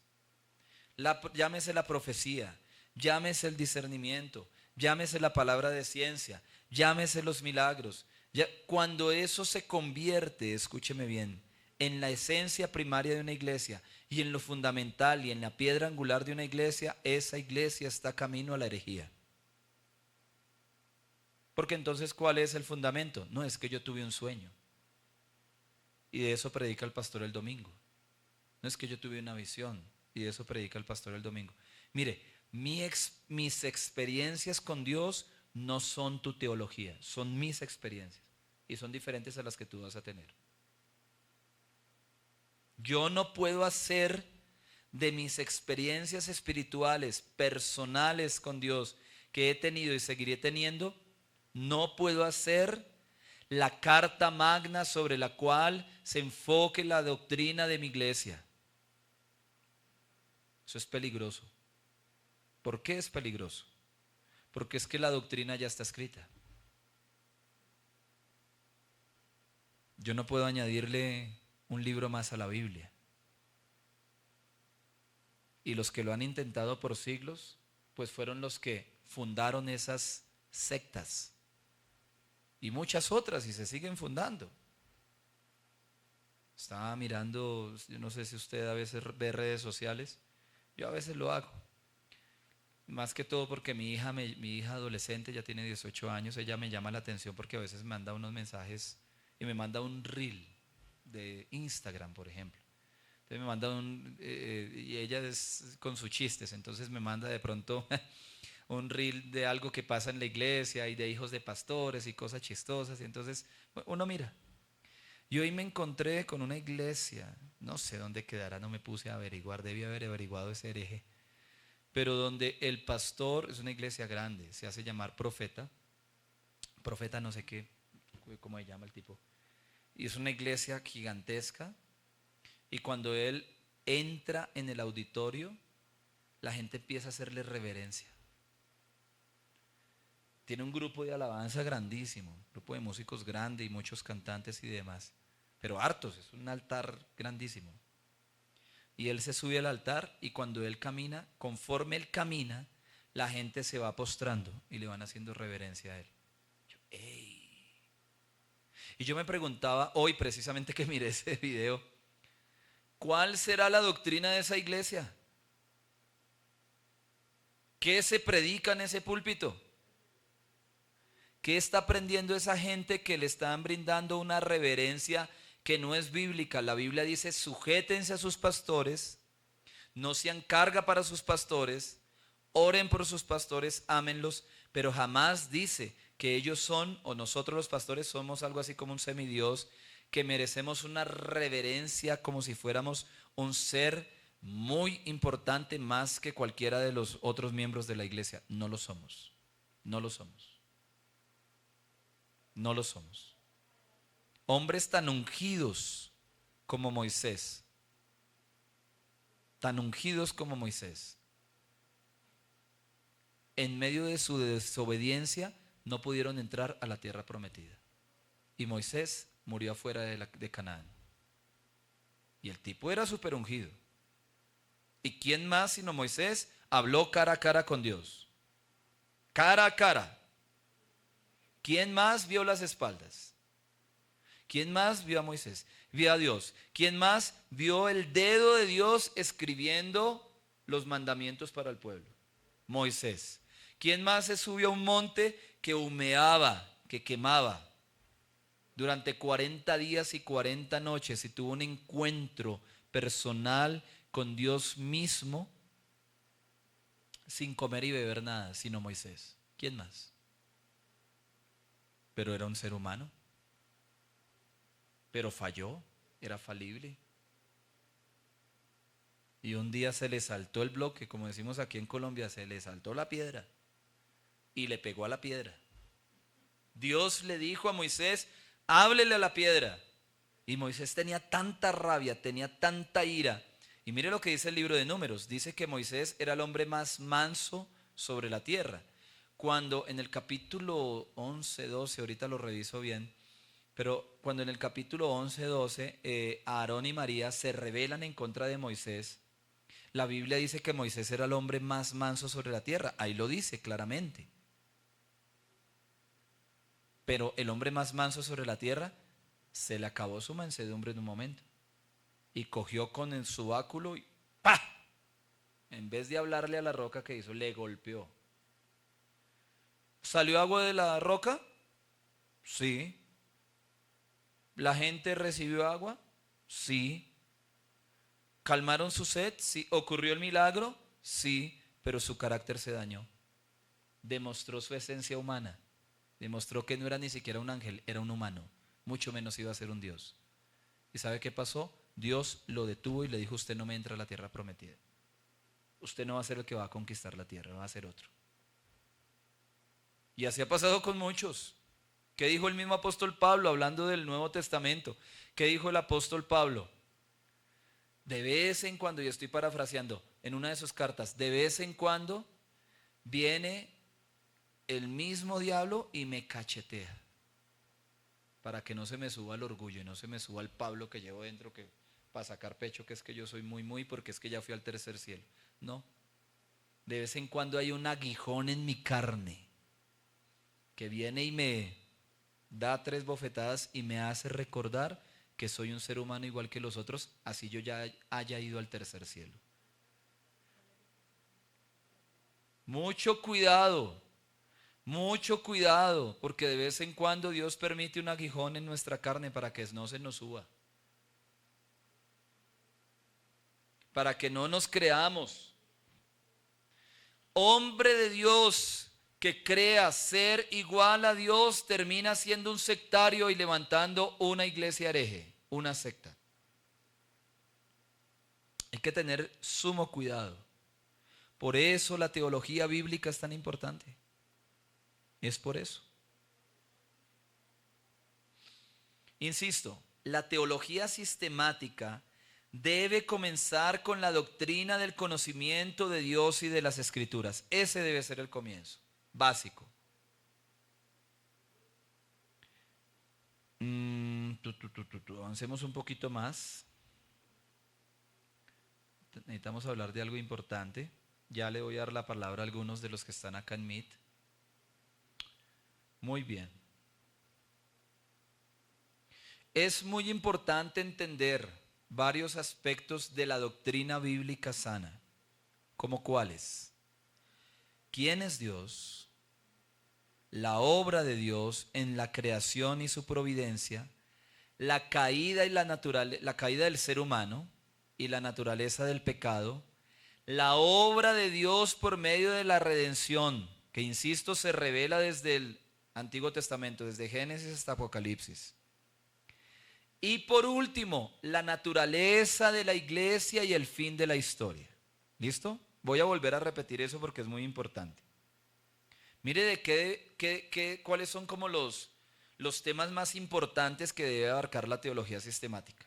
Speaker 1: llámese la profecía, llámese el discernimiento, llámese la palabra de ciencia, llámese los milagros. Cuando eso se convierte, escúcheme bien, en la esencia primaria de una iglesia y en lo fundamental y en la piedra angular de una iglesia, esa iglesia está camino a la herejía. Porque entonces, ¿cuál es el fundamento? No, es que yo tuve un sueño y de eso predica el pastor el domingo. No, es que yo tuve una visión y de eso predica el pastor el domingo. Mire, mis experiencias con Dios no son tu teología, son mis experiencias y son diferentes a las que tú vas a tener. Yo no puedo hacer de mis experiencias espirituales, personales con Dios, que he tenido y seguiré teniendo, no puedo hacer la carta magna sobre la cual se enfoque la doctrina de mi iglesia. Eso es peligroso. ¿Por qué es peligroso? Porque es que la doctrina ya está escrita. Yo no puedo añadirle un libro más a la Biblia. Y los que lo han intentado por siglos, pues fueron los que fundaron esas sectas. Y muchas otras, y se siguen fundando. Estaba mirando, yo no sé si usted a veces ve redes sociales, yo a veces lo hago. Más que todo porque mi hija adolescente ya tiene 18 años, ella me llama la atención porque a veces me manda unos mensajes y me manda un reel de Instagram, por ejemplo. Entonces me manda y ella es con sus chistes, entonces me manda de pronto un reel de algo que pasa en la iglesia y de hijos de pastores y cosas chistosas, y entonces uno mira. Y hoy me encontré con una iglesia, no sé dónde quedará, no me puse a averiguar, debí haber averiguado ese hereje, pero donde el pastor, es una iglesia grande, se hace llamar profeta no sé qué, cómo se llama el tipo, y es una iglesia gigantesca, y cuando él entra en el auditorio, la gente empieza a hacerle reverencia. Tiene un grupo de alabanza grandísimo, un grupo de músicos grande y muchos cantantes y demás, pero hartos, es un altar grandísimo. Y él se sube al altar y cuando él camina, conforme él camina, la gente se va postrando y le van haciendo reverencia a él. ¡Ey! Y yo me preguntaba hoy, precisamente que miré ese video, ¿cuál será la doctrina de esa iglesia? ¿Qué se predica en ese púlpito? ¿Qué está aprendiendo esa gente que le están brindando una reverencia que no es bíblica? La Biblia dice, sujétense a sus pastores, no sean carga para sus pastores, oren por sus pastores, ámenlos, pero jamás dice que ellos son, o nosotros los pastores somos algo así como un semidios, que merecemos una reverencia como si fuéramos un ser muy importante más que cualquiera de los otros miembros de la iglesia. No lo somos, no lo somos, no lo somos. Hombres tan ungidos como Moisés, tan ungidos como Moisés, en medio de su desobediencia no pudieron entrar a la tierra prometida. Y Moisés murió afuera de Canaán. Y el tipo era súper ungido. ¿Y quién más sino Moisés habló cara a cara con Dios? Cara a cara. ¿Quién más vio las espaldas? ¿Quién más vio a Moisés? Vio a Dios. ¿Quién más vio el dedo de Dios escribiendo los mandamientos para el pueblo? Moisés. ¿Quién más se subió a un monte que humeaba, que quemaba? Durante 40 días y 40 noches y tuvo un encuentro personal con Dios mismo sin comer y beber nada, sino Moisés. ¿Quién más? Pero era un ser humano. Pero falló, era falible. Y un día se le saltó el bloque, como decimos aquí en Colombia, se le saltó la piedra y le pegó a la piedra. Dios le dijo a Moisés, háblele a la piedra. Y Moisés tenía tanta rabia, tenía tanta ira. Y mire lo que dice el libro de Números. Dice que Moisés era el hombre más manso sobre la tierra. Cuando en el capítulo 11, 12, ahorita lo reviso bien, pero cuando en el capítulo 11, 12, Aarón y María se rebelan en contra de Moisés, la Biblia dice que Moisés era el hombre más manso sobre la tierra. Ahí lo dice claramente. Pero el hombre más manso sobre la tierra se le acabó su mansedumbre en un momento. Y cogió con el su báculo y ¡pa! En vez de hablarle a la roca, que hizo, le golpeó. ¿Salió agua de la roca? Sí. ¿La gente recibió agua? Sí. ¿Calmaron su sed? Sí. ¿Ocurrió el milagro? Sí. Pero su carácter se dañó. Demostró su esencia humana. Demostró que no era ni siquiera un ángel, era un humano. Mucho menos iba a ser un Dios. ¿Y sabe qué pasó? Dios lo detuvo y le dijo, usted no me entra a la tierra prometida. Usted no va a ser el que va a conquistar la tierra, va a ser otro. Y así ha pasado con muchos. ¿Qué dijo el mismo apóstol Pablo hablando del Nuevo Testamento? ¿Qué dijo el apóstol Pablo? De vez en cuando, y estoy parafraseando, en una de sus cartas, de vez en cuando viene el mismo diablo y me cachetea. Para que no se me suba el orgullo y no se me suba el Pablo que llevo dentro, que para sacar pecho, que es que yo soy muy, porque es que ya fui al tercer cielo. No. De vez en cuando hay un aguijón en mi carne que viene y me da 3 bofetadas y me hace recordar que soy un ser humano igual que los otros, así yo ya haya ido al tercer cielo. Mucho cuidado, porque de vez en cuando Dios permite un aguijón en nuestra carne para que no se nos suba, para que no nos creamos. Hombre de Dios que crea ser igual a Dios termina siendo un sectario y levantando una iglesia hereje, una secta. Hay que tener sumo cuidado. Por eso la teología bíblica es tan importante. Es por eso. Insisto, la teología sistemática debe comenzar con la doctrina del conocimiento de Dios y de las Escrituras. Ese debe ser el comienzo, básico. Avancemos un poquito más. Necesitamos hablar de algo importante. Ya le voy a dar la palabra a algunos de los que están acá en Meet. Muy bien. Es muy importante entender varios aspectos de la doctrina bíblica sana, como cuáles: quién es Dios, la obra de Dios en la creación y su providencia, la caída la caída del ser humano y la naturaleza del pecado, la obra de Dios por medio de la redención, que insisto se revela desde el Antiguo Testamento, desde Génesis hasta Apocalipsis. Y por último, la naturaleza de la iglesia y el fin de la historia. ¿Listo? Voy a volver a repetir eso porque es muy importante. Mire cuáles son como los temas más importantes que debe abarcar la teología sistemática.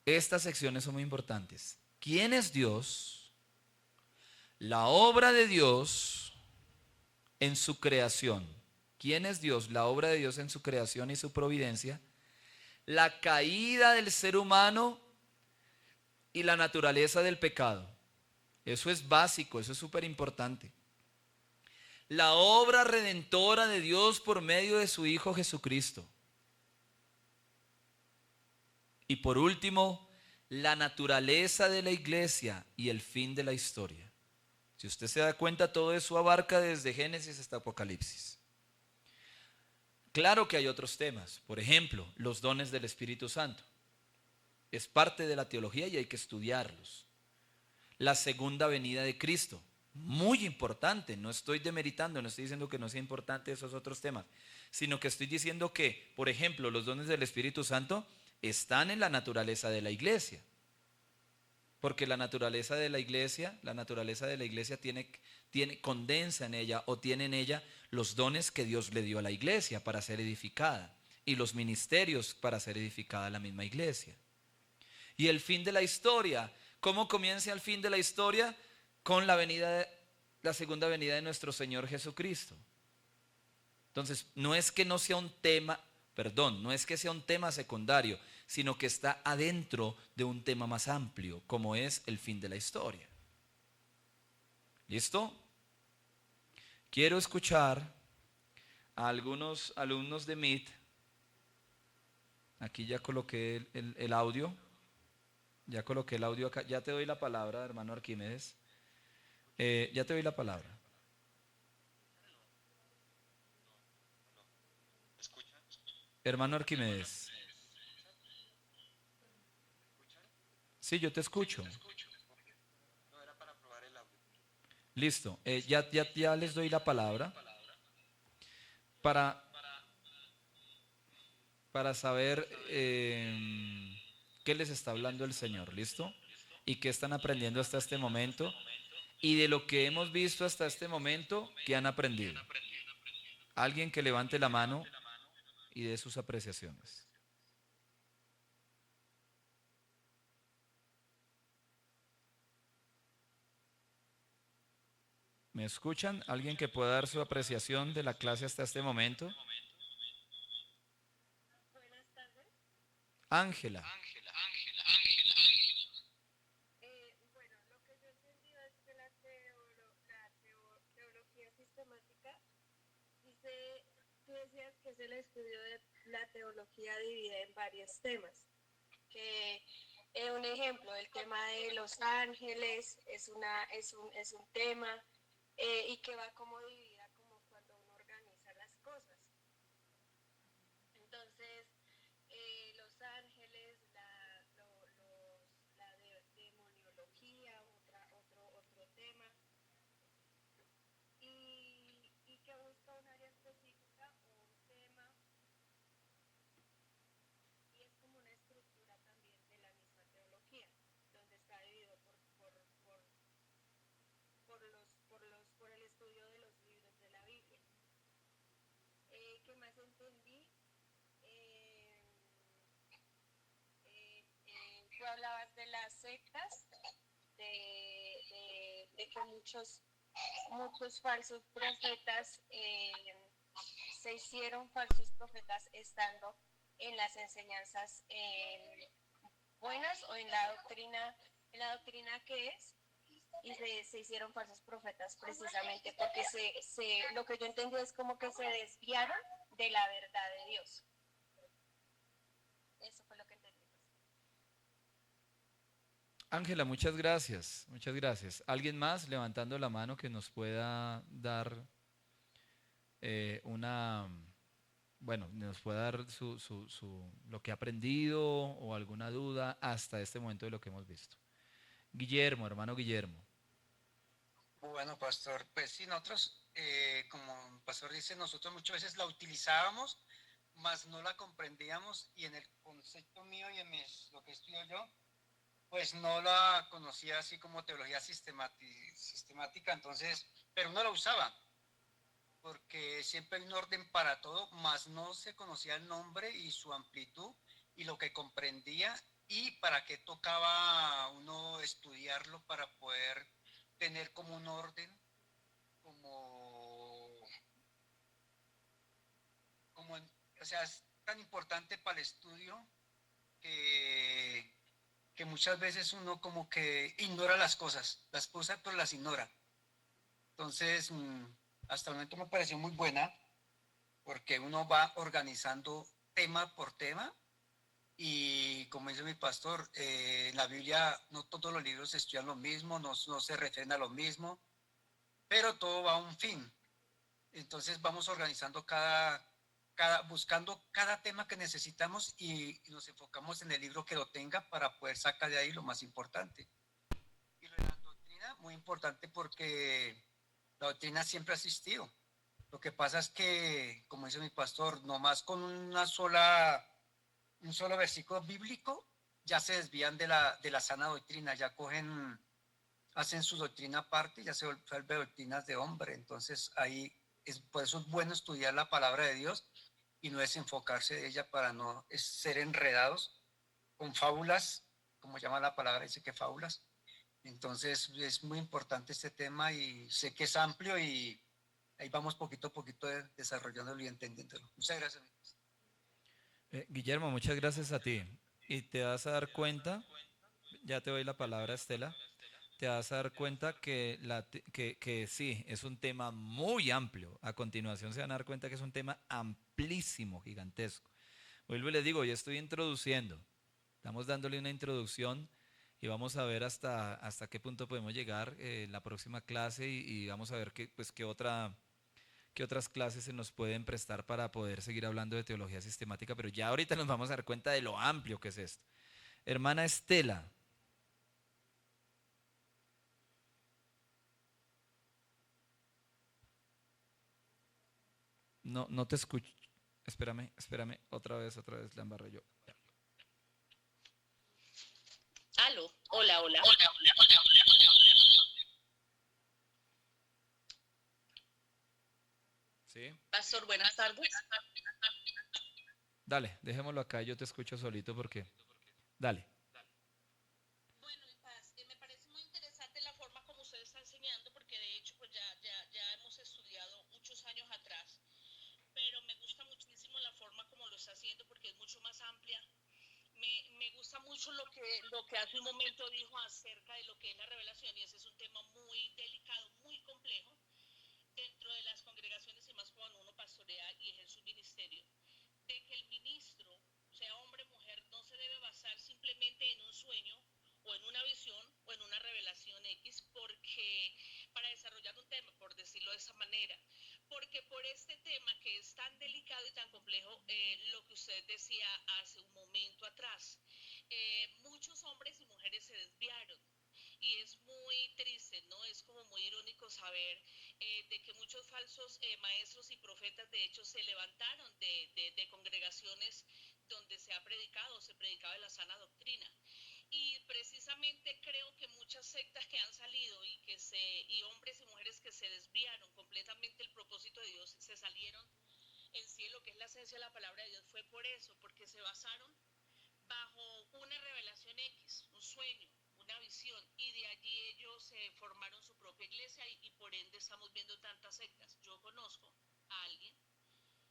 Speaker 1: Estas secciones son muy importantes. ¿Quién es Dios? La obra de Dios en su creación. ¿Quién es Dios? La obra de Dios en su creación y su providencia. La caída del ser humano y la naturaleza del pecado. Eso es básico, eso es súper importante. La obra redentora de Dios por medio de su Hijo Jesucristo. Y por último, la naturaleza de la iglesia y el fin de la historia. Si usted se da cuenta, todo eso abarca desde Génesis hasta Apocalipsis. Claro que hay otros temas, por ejemplo, los dones del Espíritu Santo. Es parte de la teología y hay que estudiarlos. La segunda venida de Cristo, muy importante, no estoy demeritando, no estoy diciendo que no sea importante esos otros temas, sino que estoy diciendo que, por ejemplo, los dones del Espíritu Santo están en la naturaleza de la iglesia. Porque la naturaleza de la iglesia condensa en ella o tiene en ella los dones que Dios le dio a la iglesia para ser edificada y los ministerios para ser edificada la misma iglesia. Y el fin de la historia, ¿cómo comienza el fin de la historia? Con la segunda venida de nuestro Señor Jesucristo. Entonces, no es que sea un tema secundario, sino que está adentro de un tema más amplio, como es el fin de la historia. ¿Listo? Quiero escuchar a algunos alumnos de MIT. Aquí ya coloqué el audio. Ya coloqué el audio acá. Ya te doy la palabra, hermano Arquímedes. Ya te doy la palabra. Hermano Arquímedes. Sí, yo te escucho. Listo. Ya les doy la palabra para saber qué les está hablando el Señor. ¿Listo? Y qué están aprendiendo hasta este momento. Y de lo que hemos visto hasta este momento, ¿qué han aprendido? Alguien que levante la mano y dé sus apreciaciones. ¿Me escuchan? ¿Alguien que pueda dar su apreciación de la clase hasta este momento?
Speaker 2: Buenas tardes.
Speaker 1: Ángela.
Speaker 2: Bueno, lo que yo he entendido es que teología sistemática dice, tú decías que es el estudio de la teología dividida en varios temas. Que un ejemplo, el tema de los ángeles es un tema y que va como dividida como cuando uno organiza las cosas. Entonces, los ángeles, demoniología, otro tema, y que busca un área específica o un tema, y es como una estructura también de la misma teología, donde está dividido por el estudio de los libros de la Biblia. ¿Qué más entendí? Tú hablabas de las sectas, de que muchos falsos profetas se hicieron falsos profetas estando en las enseñanzas buenas o en la doctrina que es, y se hicieron falsos profetas precisamente porque lo que yo entendí es como que se desviaron de la verdad de Dios.
Speaker 1: Ángela, muchas gracias, muchas gracias. ¿Alguien más levantando la mano que nos pueda dar una, bueno, nos pueda dar lo que ha aprendido o alguna duda hasta este momento de lo que hemos visto? Guillermo, hermano Guillermo.
Speaker 3: Bueno, pastor, pues sí, nosotros, como el pastor dice, nosotros muchas veces la utilizábamos, mas no la comprendíamos y en el concepto mío y en lo que estudio yo, pues no la conocía así como teología sistemática, entonces, pero uno la usaba, porque siempre hay un orden para todo, mas no se conocía el nombre y su amplitud y lo que comprendía y para qué tocaba uno estudiarlo para poder tener como un orden, como, como o sea, es tan importante para el estudio que, que muchas veces uno como que ignora las cosas pero las ignora. Entonces, hasta el momento me pareció muy buena porque uno va organizando tema por tema y como dice mi pastor, en la Biblia no todos los libros se estudian lo mismo, no se refieren a lo mismo, pero todo va a un fin. Entonces vamos organizando buscando cada tema que necesitamos y nos enfocamos en el libro que lo tenga para poder sacar de ahí lo más importante. Y lo de la doctrina, muy importante porque la doctrina siempre ha existido. Lo que pasa es que, como dice mi pastor, nomás con un solo versículo bíblico, ya se desvían de la sana doctrina, ya hacen su doctrina aparte, ya se vuelve doctrinas de hombre. Entonces ahí por eso es bueno estudiar la palabra de Dios y no desenfocarse de ella para no ser enredados con fábulas, como llama la palabra, dice que fábulas. Entonces es muy importante este tema y sé que es amplio y ahí vamos poquito a poquito desarrollándolo y entendiéndolo. Muchas gracias.
Speaker 1: Guillermo, muchas gracias a ti. Y te vas a dar cuenta, ya te doy la palabra, Estela, te vas a dar cuenta que, que sí, es un tema muy amplio. A continuación se van a dar cuenta que es un tema amplísimo, gigantesco. Vuelvo y les digo, yo estoy introduciendo, estamos dándole una introducción y vamos a ver hasta qué punto podemos llegar en la próxima clase y vamos a ver pues, qué otras clases se nos pueden prestar para poder seguir hablando de teología sistemática, pero ya ahorita nos vamos a dar cuenta de lo amplio que es esto. Hermana Estela. No, no te escucho. Espérame, otra vez la embarré yo. Ya.
Speaker 4: Aló, hola, hola.
Speaker 1: ¿Sí?
Speaker 4: Pastor, buenas tardes.
Speaker 1: Dale, dejémoslo acá, yo te escucho solito porque... Dale.
Speaker 4: Bueno, y Paz, me parece muy interesante la forma como usted está enseñando, porque de hecho pues ya hemos estudiado muchos años atrás, pero me gusta muchísimo la forma como lo está haciendo porque es mucho más amplia. Me gusta mucho lo que hace un momento dijo acerca de lo que es la revelación, y ese es un tema muy delicado, muy complejo dentro de las congregaciones y más cuando uno pastorea y ejerce un ministerio, de que el ministro, sea hombre o mujer, no se debe basar simplemente en un sueño o en una visión o en una revelación X, porque para desarrollar un tema, por decirlo de esa manera, porque por este tema que es tan delicado y tan complejo, lo que usted decía hace un momento atrás, muchos hombres y mujeres se desviaron. Y es muy triste, ¿no? Es como muy irónico saber de que muchos falsos maestros y profetas, de hecho, se levantaron de congregaciones donde se predicaba de la sana doctrina. Y precisamente creo que muchas sectas que han salido y hombres y mujeres que se desviaron completamente del propósito de Dios, se salieron en sí lo que es la esencia de la palabra de Dios, fue por eso, porque se basaron bajo una revelación X, un sueño, una visión, y de allí ellos formaron su propia iglesia y por ende estamos viendo tantas sectas. Yo conozco a alguien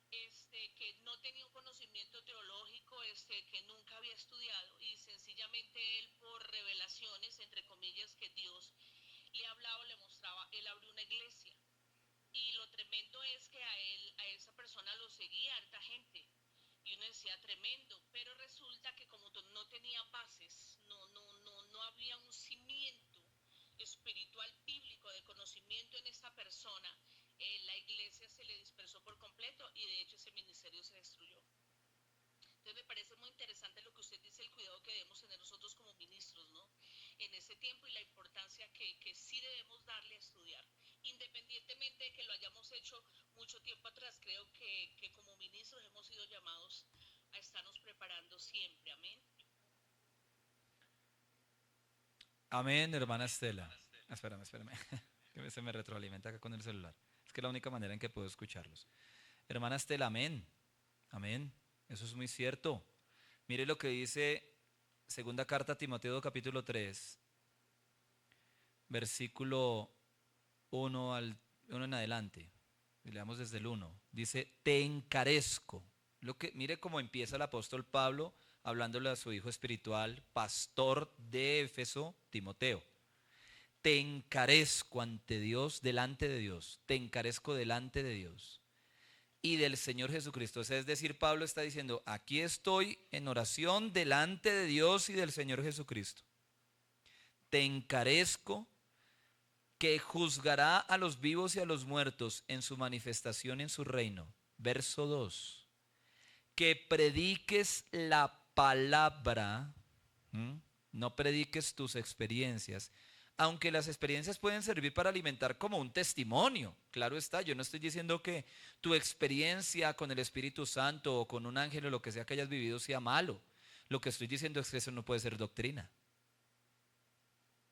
Speaker 4: que no tenía un conocimiento teológico, que nunca había estudiado, y sencillamente él por revelaciones, entre comillas, que Dios le hablaba, le mostraba, él abrió una iglesia. Y lo tremendo es que a esa persona lo seguía harta gente, Y uno decía tremendo, pero resulta que como no tenía bases, no había un cimiento espiritual bíblico de conocimiento en esta persona, la iglesia se le dispersó por completo y de hecho ese ministerio se destruyó. Entonces me parece muy interesante lo que usted dice, el cuidado que debemos tener nosotros como ministros, ¿no? En ese tiempo y la importancia que sí debemos darle a estudiar. Independientemente de que lo hayamos hecho mucho tiempo atrás, creo que como ministros hemos sido llamados a estarnos preparando siempre, amén.
Speaker 1: Amén, hermana Estela. Espérame, que se me retroalimenta acá con el celular. Es que es la única manera en que puedo escucharlos. Hermana Estela, amén, amén. Eso es muy cierto. Mire lo que dice segunda carta a Timoteo capítulo 3, versículo 1 en adelante. Y leamos desde el 1. Dice, te encarezco. Mire cómo empieza el apóstol Pablo hablándole a su hijo espiritual, pastor de Éfeso, Timoteo. Te encarezco ante Dios, delante de Dios. Te encarezco delante de Dios y del Señor Jesucristo. O sea, es decir, Pablo está diciendo, aquí estoy en oración delante de Dios y del Señor Jesucristo. Te encarezco que juzgará a los vivos y a los muertos en su manifestación en su reino. Verso 2. Que prediques la palabra, no prediques tus experiencias, aunque las experiencias pueden servir para alimentar como un testimonio. Claro está, yo no estoy diciendo que tu experiencia con el Espíritu Santo o con un ángel o lo que sea que hayas vivido sea malo. Lo que estoy diciendo es que eso no puede ser doctrina.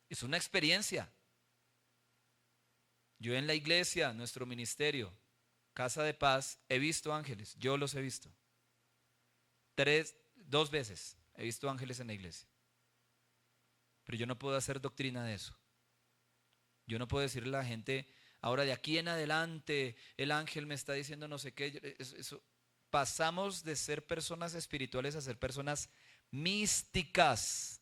Speaker 1: Es una experiencia. Yo en la iglesia, nuestro ministerio, Casa de Paz, he visto ángeles, yo los he visto. 2 veces he visto ángeles en la iglesia. Pero yo no puedo hacer doctrina de eso. Yo no puedo decirle a la gente, ahora de aquí en adelante el ángel me está diciendo no sé qué. Pasamos de ser personas espirituales a ser personas místicas.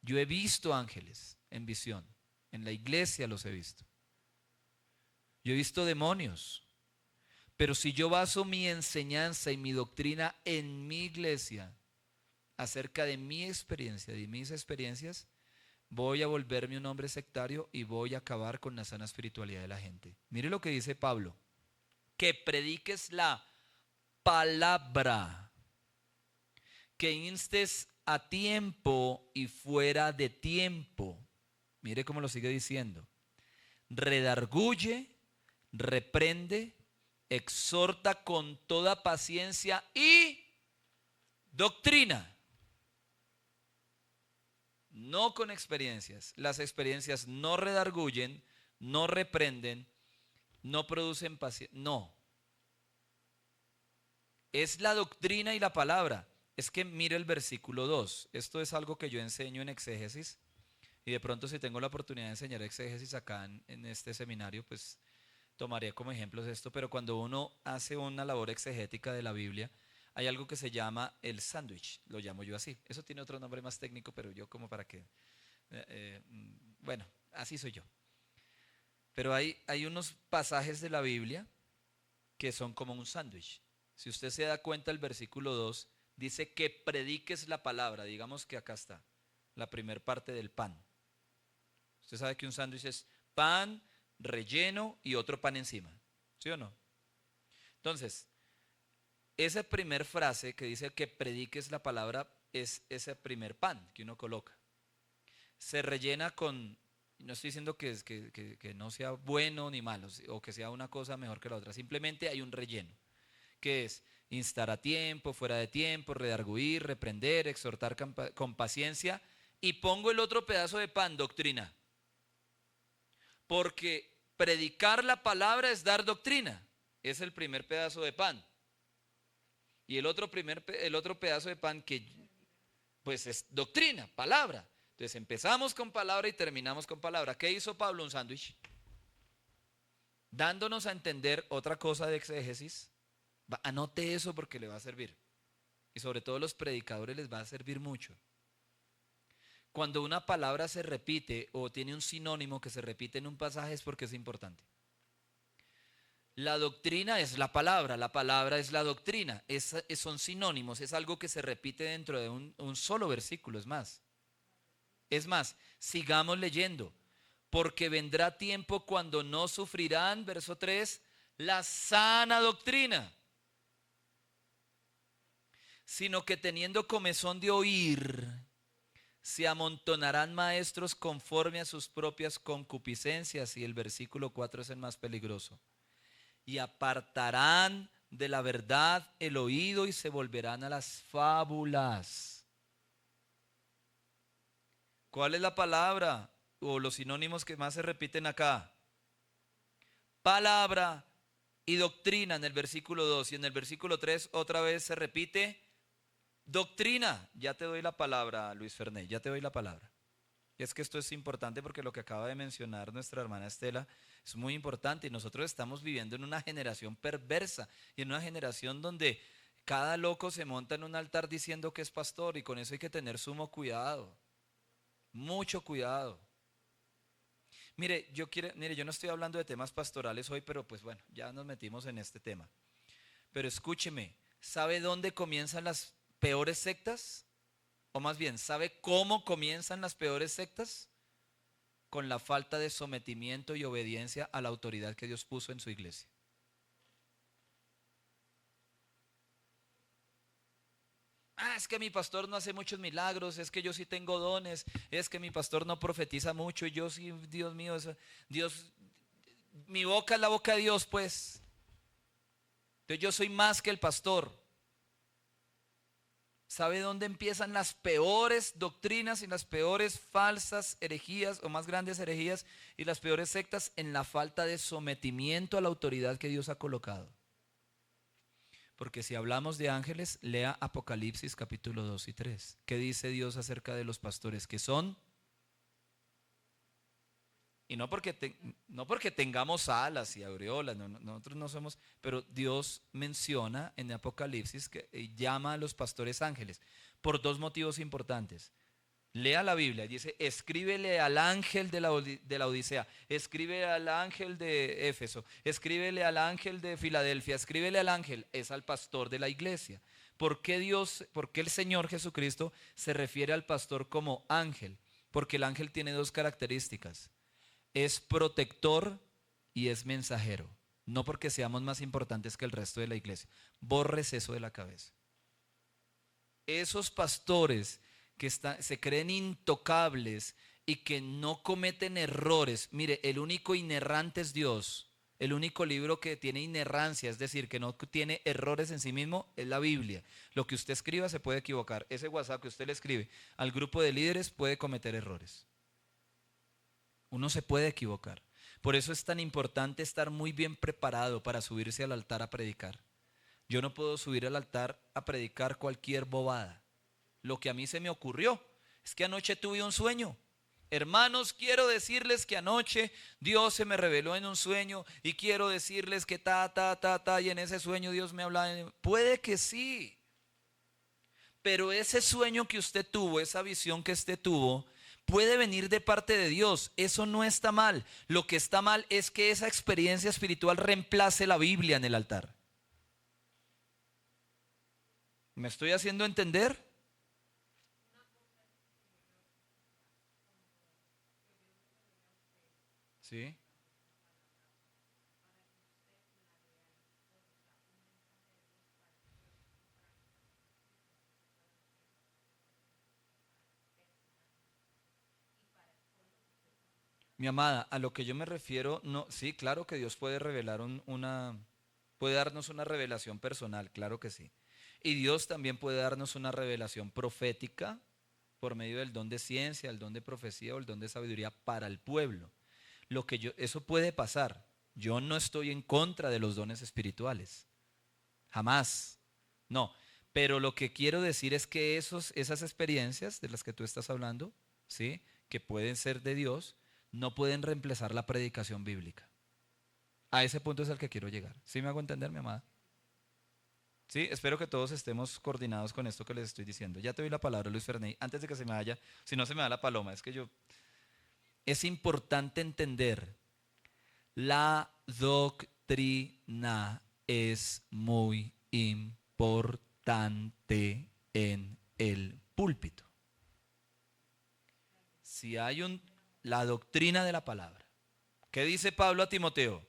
Speaker 1: Yo he visto ángeles en visión. En la iglesia los he visto. Yo he visto demonios. Pero si yo baso mi enseñanza y mi doctrina en mi iglesia acerca de mi experiencia, de mis experiencias, voy a volverme un hombre sectario y voy a acabar con la sana espiritualidad de la gente. Mire lo que dice Pablo, que prediques la palabra, que instes a tiempo y fuera de tiempo. Mire cómo lo sigue diciendo. Redarguye, reprende, exhorta con toda paciencia y doctrina. No con experiencias. Las experiencias no redarguyen, no reprenden, no producen paciencia. No. Es la doctrina y la palabra. Es que mire el versículo 2. Esto es algo que yo enseño en exégesis. Y de pronto si tengo la oportunidad de enseñar exégesis acá en este seminario, pues tomaría como ejemplos esto. Pero cuando uno hace una labor exegética de la Biblia, hay algo que se llama el sándwich, lo llamo yo así. Eso tiene otro nombre más técnico, pero yo como para que, bueno, así soy yo. Pero hay unos pasajes de la Biblia que son como un sándwich. Si usted se da cuenta, el versículo 2 dice que prediques la palabra. Digamos que acá está, la primer parte del pan. Usted sabe que un sándwich es pan, relleno y otro pan encima. ¿Sí o no? Entonces, esa primer frase que dice que prediques la palabra es ese primer pan que uno coloca. Se rellena con, no estoy diciendo que no sea bueno ni malo o que sea una cosa mejor que la otra, simplemente hay un relleno, que es instar a tiempo, fuera de tiempo, redarguir, reprender, exhortar con paciencia, y pongo el otro pedazo de pan, doctrina. Porque predicar la palabra es dar doctrina, es el primer pedazo de pan. Y el otro pedazo de pan que pues es doctrina, palabra. Entonces empezamos con palabra y terminamos con palabra. ¿Qué hizo Pablo? Un sándwich. Dándonos a entender otra cosa de exégesis. Anote eso porque le va a servir. Y sobre todo a los predicadores les va a servir mucho. Cuando una palabra se repite o tiene un sinónimo que se repite en un pasaje es porque es importante. La doctrina es la palabra es la doctrina, son sinónimos, es algo que se repite dentro de un solo versículo, es más, sigamos leyendo, porque vendrá tiempo cuando no sufrirán, verso 3, la sana doctrina, sino que teniendo comezón de oír, se amontonarán maestros conforme a sus propias concupiscencias, y el versículo 4 es el más peligroso. Y apartarán de la verdad el oído y se volverán a las fábulas. ¿Cuál es la palabra o los sinónimos que más se repiten acá? Palabra y doctrina en el versículo 2, y en el versículo 3 otra vez se repite doctrina. Ya te doy la palabra, Luis Ferné, ya te doy la palabra. Y es que esto es importante porque lo que acaba de mencionar nuestra hermana Estela es muy importante, y nosotros estamos viviendo en una generación perversa y en una generación donde cada loco se monta en un altar diciendo que es pastor, y con eso hay que tener sumo cuidado, mucho cuidado. Mire, yo no estoy hablando de temas pastorales hoy, pero pues bueno, ya nos metimos en este tema. Pero escúcheme, ¿sabe dónde comienzan las peores sectas? O más bien, ¿sabe cómo comienzan las peores sectas? Con la falta de sometimiento y obediencia a la autoridad que Dios puso en su iglesia. Es que mi pastor no hace muchos milagros, es que yo sí tengo dones, es que mi pastor no profetiza mucho y yo sí, Dios mío, Dios, mi boca es la boca de Dios, pues. Entonces yo soy más que el pastor. ¿Sabe dónde empiezan las peores doctrinas y las peores falsas herejías o más grandes herejías y las peores sectas? En la falta de sometimiento a la autoridad que Dios ha colocado. Porque si hablamos de ángeles, lea Apocalipsis capítulo 2 y 3. ¿Qué dice Dios acerca de los pastores que son? Y no porque tengamos alas y aureolas, nosotros no somos, pero Dios menciona en Apocalipsis que llama a los pastores ángeles por dos motivos importantes. Lea la Biblia, dice, escríbele al ángel de la Odisea, escríbele al ángel de Éfeso, escríbele al ángel de Filadelfia, escríbele al ángel, es al pastor de la iglesia. ¿Por qué el Señor Jesucristo se refiere al pastor como ángel? Porque el ángel tiene dos características: es protector y es mensajero. No porque seamos más importantes que el resto de la iglesia. Borres eso de la cabeza. Esos pastores que se creen intocables y que no cometen errores. Mire, el único inerrante es Dios. El único libro que tiene inerrancia, es decir, que no tiene errores en sí mismo, es la Biblia. Lo que usted escriba se puede equivocar. Ese WhatsApp que usted le escribe al grupo de líderes puede cometer errores. Uno se puede equivocar. Por eso es tan importante estar muy bien preparado para subirse al altar a predicar. Yo no puedo subir al altar a predicar cualquier bobada. Lo que a mí se me ocurrió es que anoche tuve un sueño. Hermanos, quiero decirles que anoche Dios se me reveló en un sueño y quiero decirles que y en ese sueño Dios me hablaba. Puede que sí, pero ese sueño que usted tuvo, esa visión que usted tuvo, puede venir de parte de Dios. Eso no está mal. Lo que está mal es que esa experiencia espiritual reemplace la Biblia en el altar. ¿Me estoy haciendo entender? ¿Sí? Mi amada, a lo que yo me refiero, no, sí, claro que Dios puede revelar puede darnos una revelación personal, claro que sí. Y Dios también puede darnos una revelación profética por medio del don de ciencia, el don de profecía o el don de sabiduría para el pueblo. Eso puede pasar. Yo no estoy en contra de los dones espirituales. Jamás. No. Pero lo que quiero decir es que esas experiencias de las que tú estás hablando, ¿sí?, que pueden ser de Dios, no pueden reemplazar la predicación bíblica. A ese punto es al que quiero llegar. ¿Sí me hago entender, mi amada? Sí, espero que todos estemos coordinados con esto que les estoy diciendo. Ya te doy la palabra, Luis Ferney, antes de que se me vaya, si no se me da la paloma, es importante entender la doctrina. doctrina es muy importante en el púlpito. Si hay la doctrina de la palabra. ¿Qué dice Pablo a Timoteo?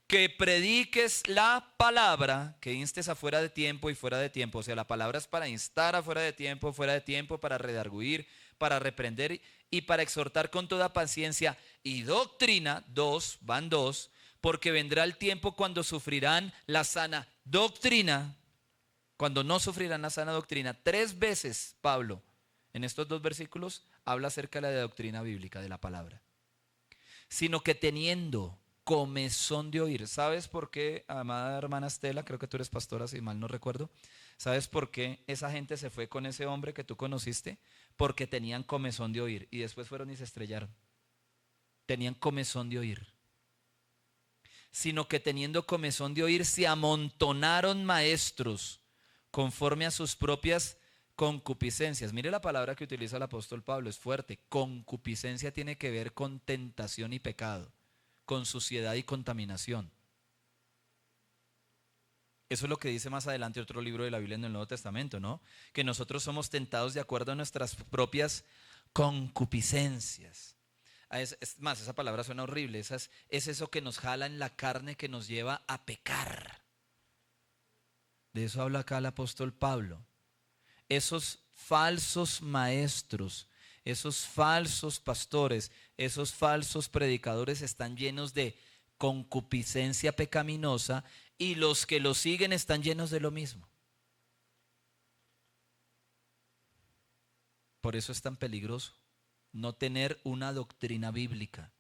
Speaker 1: Que prediques la palabra, que instes afuera de tiempo y fuera de tiempo. O sea, la palabra es para instar afuera de tiempo, para redarguir, para reprender y para exhortar con toda paciencia y doctrina, van dos, porque vendrá el tiempo cuando sufrirán la sana doctrina, cuando no sufrirán la sana doctrina. 3 veces Pablo, en estos 2 versículos, habla acerca de la doctrina bíblica, de la palabra. Sino que teniendo comezón de oír. ¿Sabes por qué, amada hermana Estela? Creo que tú eres pastora, si mal no recuerdo. ¿Sabes por qué esa gente se fue con ese hombre que tú conociste? Porque tenían comezón de oír y después fueron y se estrellaron. Tenían comezón de oír. Sino que teniendo comezón de oír, se amontonaron maestros conforme a sus propias concupiscencias. Mire la palabra que utiliza el apóstol Pablo, es fuerte. Concupiscencia tiene que ver con tentación y pecado, con suciedad y contaminación. Eso es lo que dice más adelante otro libro de la Biblia en el Nuevo Testamento, ¿no? Que nosotros somos tentados de acuerdo a nuestras propias concupiscencias. Es más, esa palabra suena horrible. Es eso que nos jala en la carne, que nos lleva a pecar. De eso habla acá el apóstol Pablo. Esos falsos maestros, esos falsos pastores, esos falsos predicadores están llenos de concupiscencia pecaminosa y los que los siguen están llenos de lo mismo. Por eso es tan peligroso no tener una doctrina bíblica.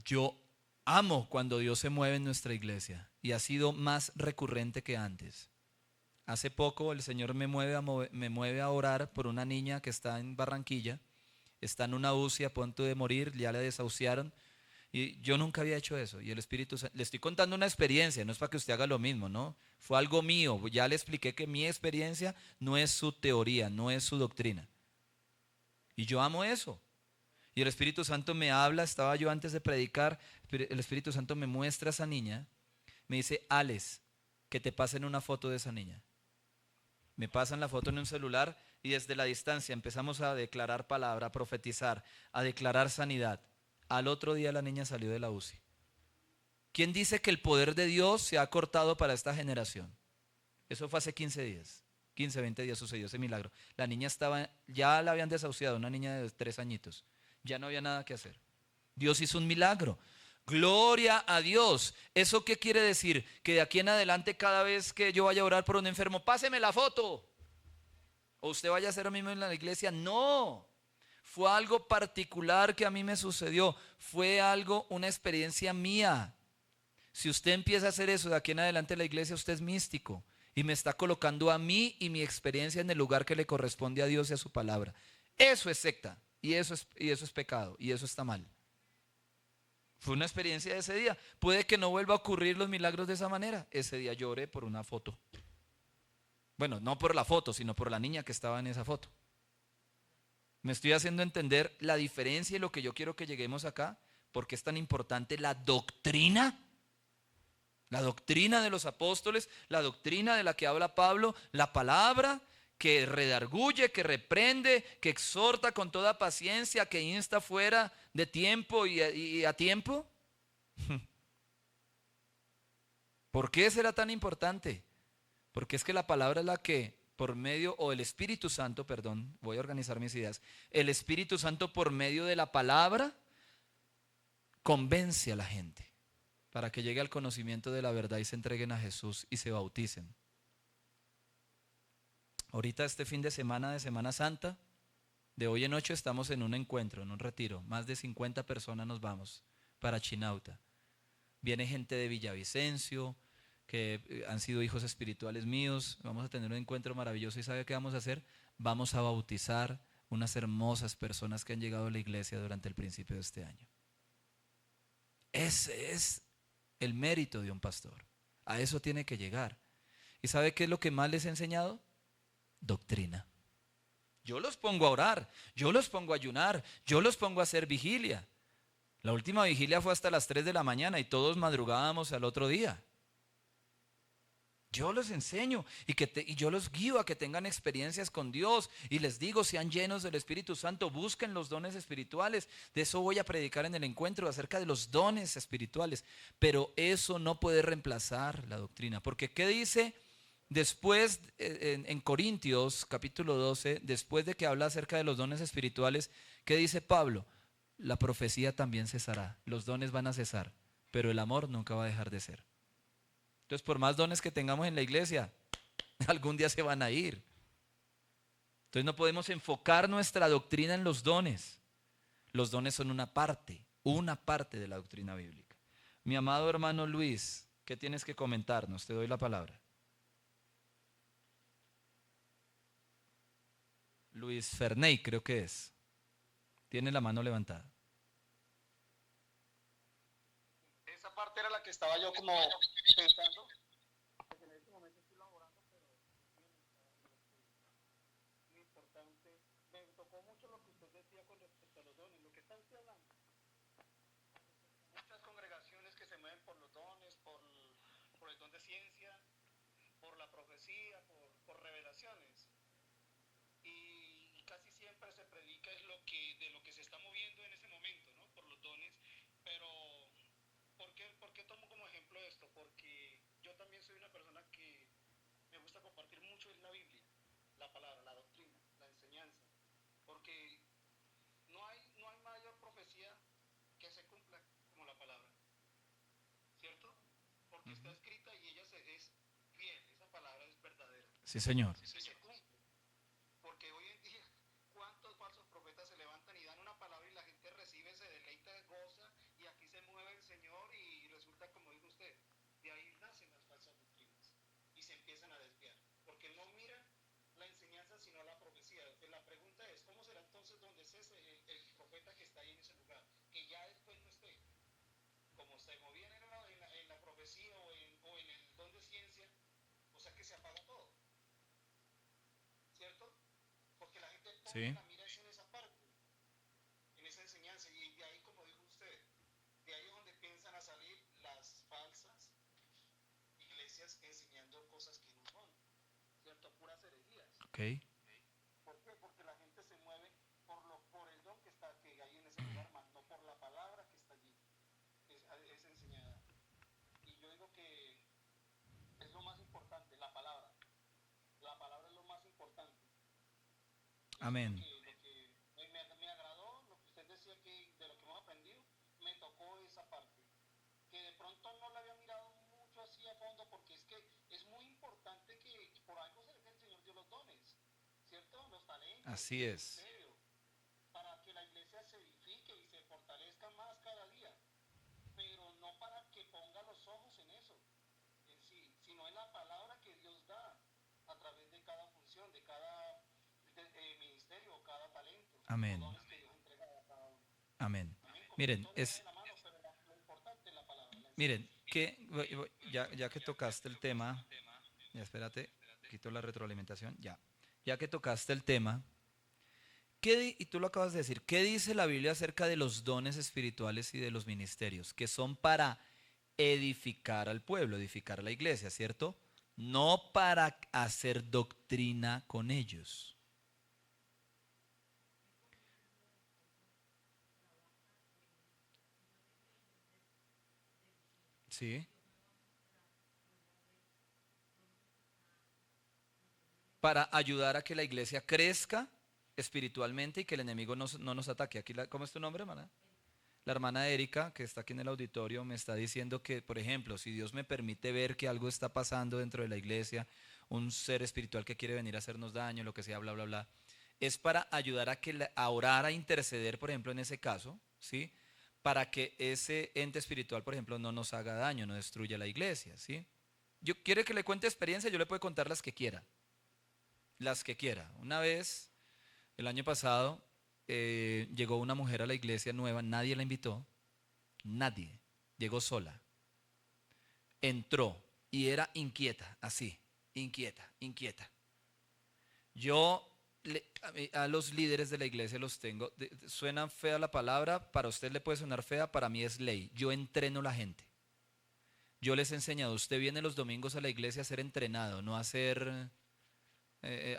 Speaker 1: Yo amo cuando Dios se mueve en nuestra iglesia y ha sido más recurrente que antes. Hace poco el Señor me mueve a orar por una niña que está en Barranquilla, está en una UCI a punto de morir, ya la desahuciaron y yo nunca había hecho eso. Y el Espíritu Santo, le estoy contando una experiencia, no es para que usted haga lo mismo, ¿no? Fue algo mío, ya le expliqué que mi experiencia no es su teoría, no es su doctrina. Y yo amo eso. Y el Espíritu Santo me habla, estaba yo antes de predicar, el Espíritu Santo me muestra a esa niña, me dice, Alex, que te pasen una foto de esa niña. Me pasan la foto en un celular y desde la distancia empezamos a declarar palabra, a profetizar, a declarar sanidad. Al otro día la niña salió de la UCI. ¿Quién dice que el poder de Dios se ha cortado para esta generación? Eso fue hace 15 días. 15, 20 días sucedió ese milagro. La niña ya la habían desahuciado, una niña de 3 añitos. Ya no había nada que hacer. Dios hizo un milagro. Gloria a Dios. ¿Eso qué quiere decir? Que de aquí en adelante cada vez que yo vaya a orar por un enfermo, páseme la foto. O usted vaya a hacer lo mismo en la iglesia. No. Fue algo particular que a mí me sucedió. Fue una experiencia mía. Si usted empieza a hacer eso de aquí en adelante en la iglesia, usted es místico. Y me está colocando a mí y mi experiencia en el lugar que le corresponde a Dios y a su palabra. Eso es secta. Y eso es pecado. Y eso está mal. Fue una experiencia de ese día. Puede que no vuelva a ocurrir los milagros de esa manera. Ese día lloré por una foto. Bueno, no por la foto, sino por la niña que estaba en esa foto. Me estoy haciendo entender la diferencia y lo que yo quiero que lleguemos acá. Porque es tan importante la doctrina. La doctrina de los apóstoles, la doctrina de la que habla Pablo, la palabra que redarguye, que reprende, que exhorta con toda paciencia, que insta fuera de tiempo y a tiempo. ¿Por qué será tan importante? Porque es que la palabra es la que por medio, o el Espíritu Santo, perdón, voy a organizar mis ideas, el Espíritu Santo por medio de la palabra convence a la gente para que llegue al conocimiento de la verdad y se entreguen a Jesús y se bauticen. Ahorita este fin de Semana Santa, de hoy en 8 estamos en un encuentro, en un retiro. Más de 50 personas nos vamos para Chinauta. Viene gente de Villavicencio, que han sido hijos espirituales míos. Vamos a tener un encuentro maravilloso y ¿sabe qué vamos a hacer? Vamos a bautizar unas hermosas personas que han llegado a la iglesia durante el principio de este año. Ese es el mérito de un pastor. A eso tiene que llegar. ¿Y sabe qué es lo que más les he enseñado? Doctrina. Yo los pongo a orar, yo los pongo a ayunar, yo los pongo a hacer vigilia. La última vigilia fue hasta las 3 de la mañana y todos madrugábamos al otro día. Yo les enseño y yo los guío a que tengan experiencias con Dios y les digo, sean llenos del Espíritu Santo, busquen los dones espirituales. De eso voy a predicar en el encuentro, acerca de los dones espirituales. Pero eso no puede reemplazar la doctrina. Porque ¿qué dice después en Corintios capítulo 12, después de que habla acerca de los dones espirituales? ¿Qué dice Pablo? La profecía también cesará, los dones van a cesar, pero el amor nunca va a dejar de ser. Entonces, por más dones que tengamos en la iglesia, algún día se van a ir. Entonces no podemos enfocar nuestra doctrina en los dones. Los dones son una parte de la doctrina bíblica. Mi amado hermano Luis, ¿qué tienes que comentarnos? Te doy la palabra. Luis Ferney, creo que es. Tiene la mano levantada.
Speaker 5: Esa parte era la que estaba yo como pensando. En este momento estoy laborando, pero muy importante. Me tocó mucho lo que usted decía con respecto a los dones, lo que está usted hablando. Muchas congregaciones que se mueven por los dones, por el don de ciencia, por la profecía, por revelaciones. Y casi siempre se predica es de lo que se está moviendo en ese momento, ¿no? Por los dones, pero ¿por qué tomo como ejemplo esto? Porque yo también soy una persona que me gusta compartir mucho en la Biblia, la palabra, la doctrina, la enseñanza, porque no hay mayor profecía que se cumpla como la palabra, ¿cierto? Porque está escrita y ella es fiel, esa palabra es verdadera.
Speaker 1: Sí, señor.
Speaker 5: Y se cumple. Porque hoy en día, ¿cuántos falsos profetas se levantan y dan una palabra y la gente recibe, se deleita, goza, y aquí se mueve el Señor y resulta, como dijo usted, de ahí nacen las falsas doctrinas y se empiezan a desviar? Porque no miran la enseñanza sino la profecía. La pregunta es, ¿cómo será entonces donde es el profeta que está ahí en ese lugar? Que ya después no esté. Como se movían en la profecía o en el don de ciencia, o sea que se apaga todo. ¿Cierto? Porque la gente pone
Speaker 1: Sí.
Speaker 5: la mira en esa parte, en esa enseñanza, y de ahí, como dijo usted, de ahí es donde piensan a salir las falsas iglesias enseñando cosas que no son, ¿cierto? Puras herejías.
Speaker 1: Ok.
Speaker 5: ¿Por qué? Porque la gente se mueve por el don que hay en ese lugar, más no por la palabra que está allí, es enseñada. Y yo digo que es lo más importante, la palabra. La palabra es lo más importante.
Speaker 1: Amén.
Speaker 5: Lo que me agradó, lo que usted decía que de lo que hemos aprendido, me tocó esa parte. Que de pronto no la había mirado mucho así a fondo, porque es que es muy importante que por algo el Señor dio los dones, ¿cierto? Los talentos,
Speaker 1: Así
Speaker 5: el
Speaker 1: es.
Speaker 5: ministerio, para que la iglesia se edifique y se fortalezca más cada día, pero no para que ponga los ojos en eso, en sí, sino en la palabra que Dios da a través de cada función, de cada ministerio o cada talento.
Speaker 1: Amén.
Speaker 5: Los dones que Dios entrega a cada uno.
Speaker 1: Amén.
Speaker 5: Amén. Como
Speaker 1: Miren,
Speaker 5: todo viene de la mano, pero lo importante es la palabra, la
Speaker 1: miren,
Speaker 5: enseñanza.
Speaker 1: ya que tocaste el tema, ya espérate, quito la retroalimentación, ya que tocaste el tema, y tú lo acabas de decir, ¿qué dice la Biblia acerca de los dones espirituales y de los ministerios? Que son para edificar al pueblo, edificar a la iglesia, ¿cierto? No para hacer doctrina con ellos. Sí. Para ayudar a que la iglesia crezca espiritualmente y que el enemigo no nos ataque. Aquí, ¿cómo es tu nombre, hermana? La hermana Erika, que está aquí en el auditorio, me está diciendo que, por ejemplo, si Dios me permite ver que algo está pasando dentro de la iglesia, un ser espiritual que quiere venir a hacernos daño, lo que sea, bla, bla, bla, es para ayudar a orar, a interceder, por ejemplo, en ese caso, ¿sí? Para que ese ente espiritual, por ejemplo, no nos haga daño, no destruya la iglesia, ¿sí? Yo quiere que le cuente experiencia, yo le puedo contar las que quiera. Las que quiera. Una vez, el año pasado, llegó una mujer a la iglesia nueva, nadie la invitó, nadie, llegó sola. Entró y era inquieta, así, inquieta, inquieta. Yo a los líderes de la iglesia los tengo, suena fea la palabra, para usted le puede sonar fea, para mí es ley. Yo entreno la gente. Yo les he enseñado, usted viene los domingos a la iglesia a ser entrenado, no a ser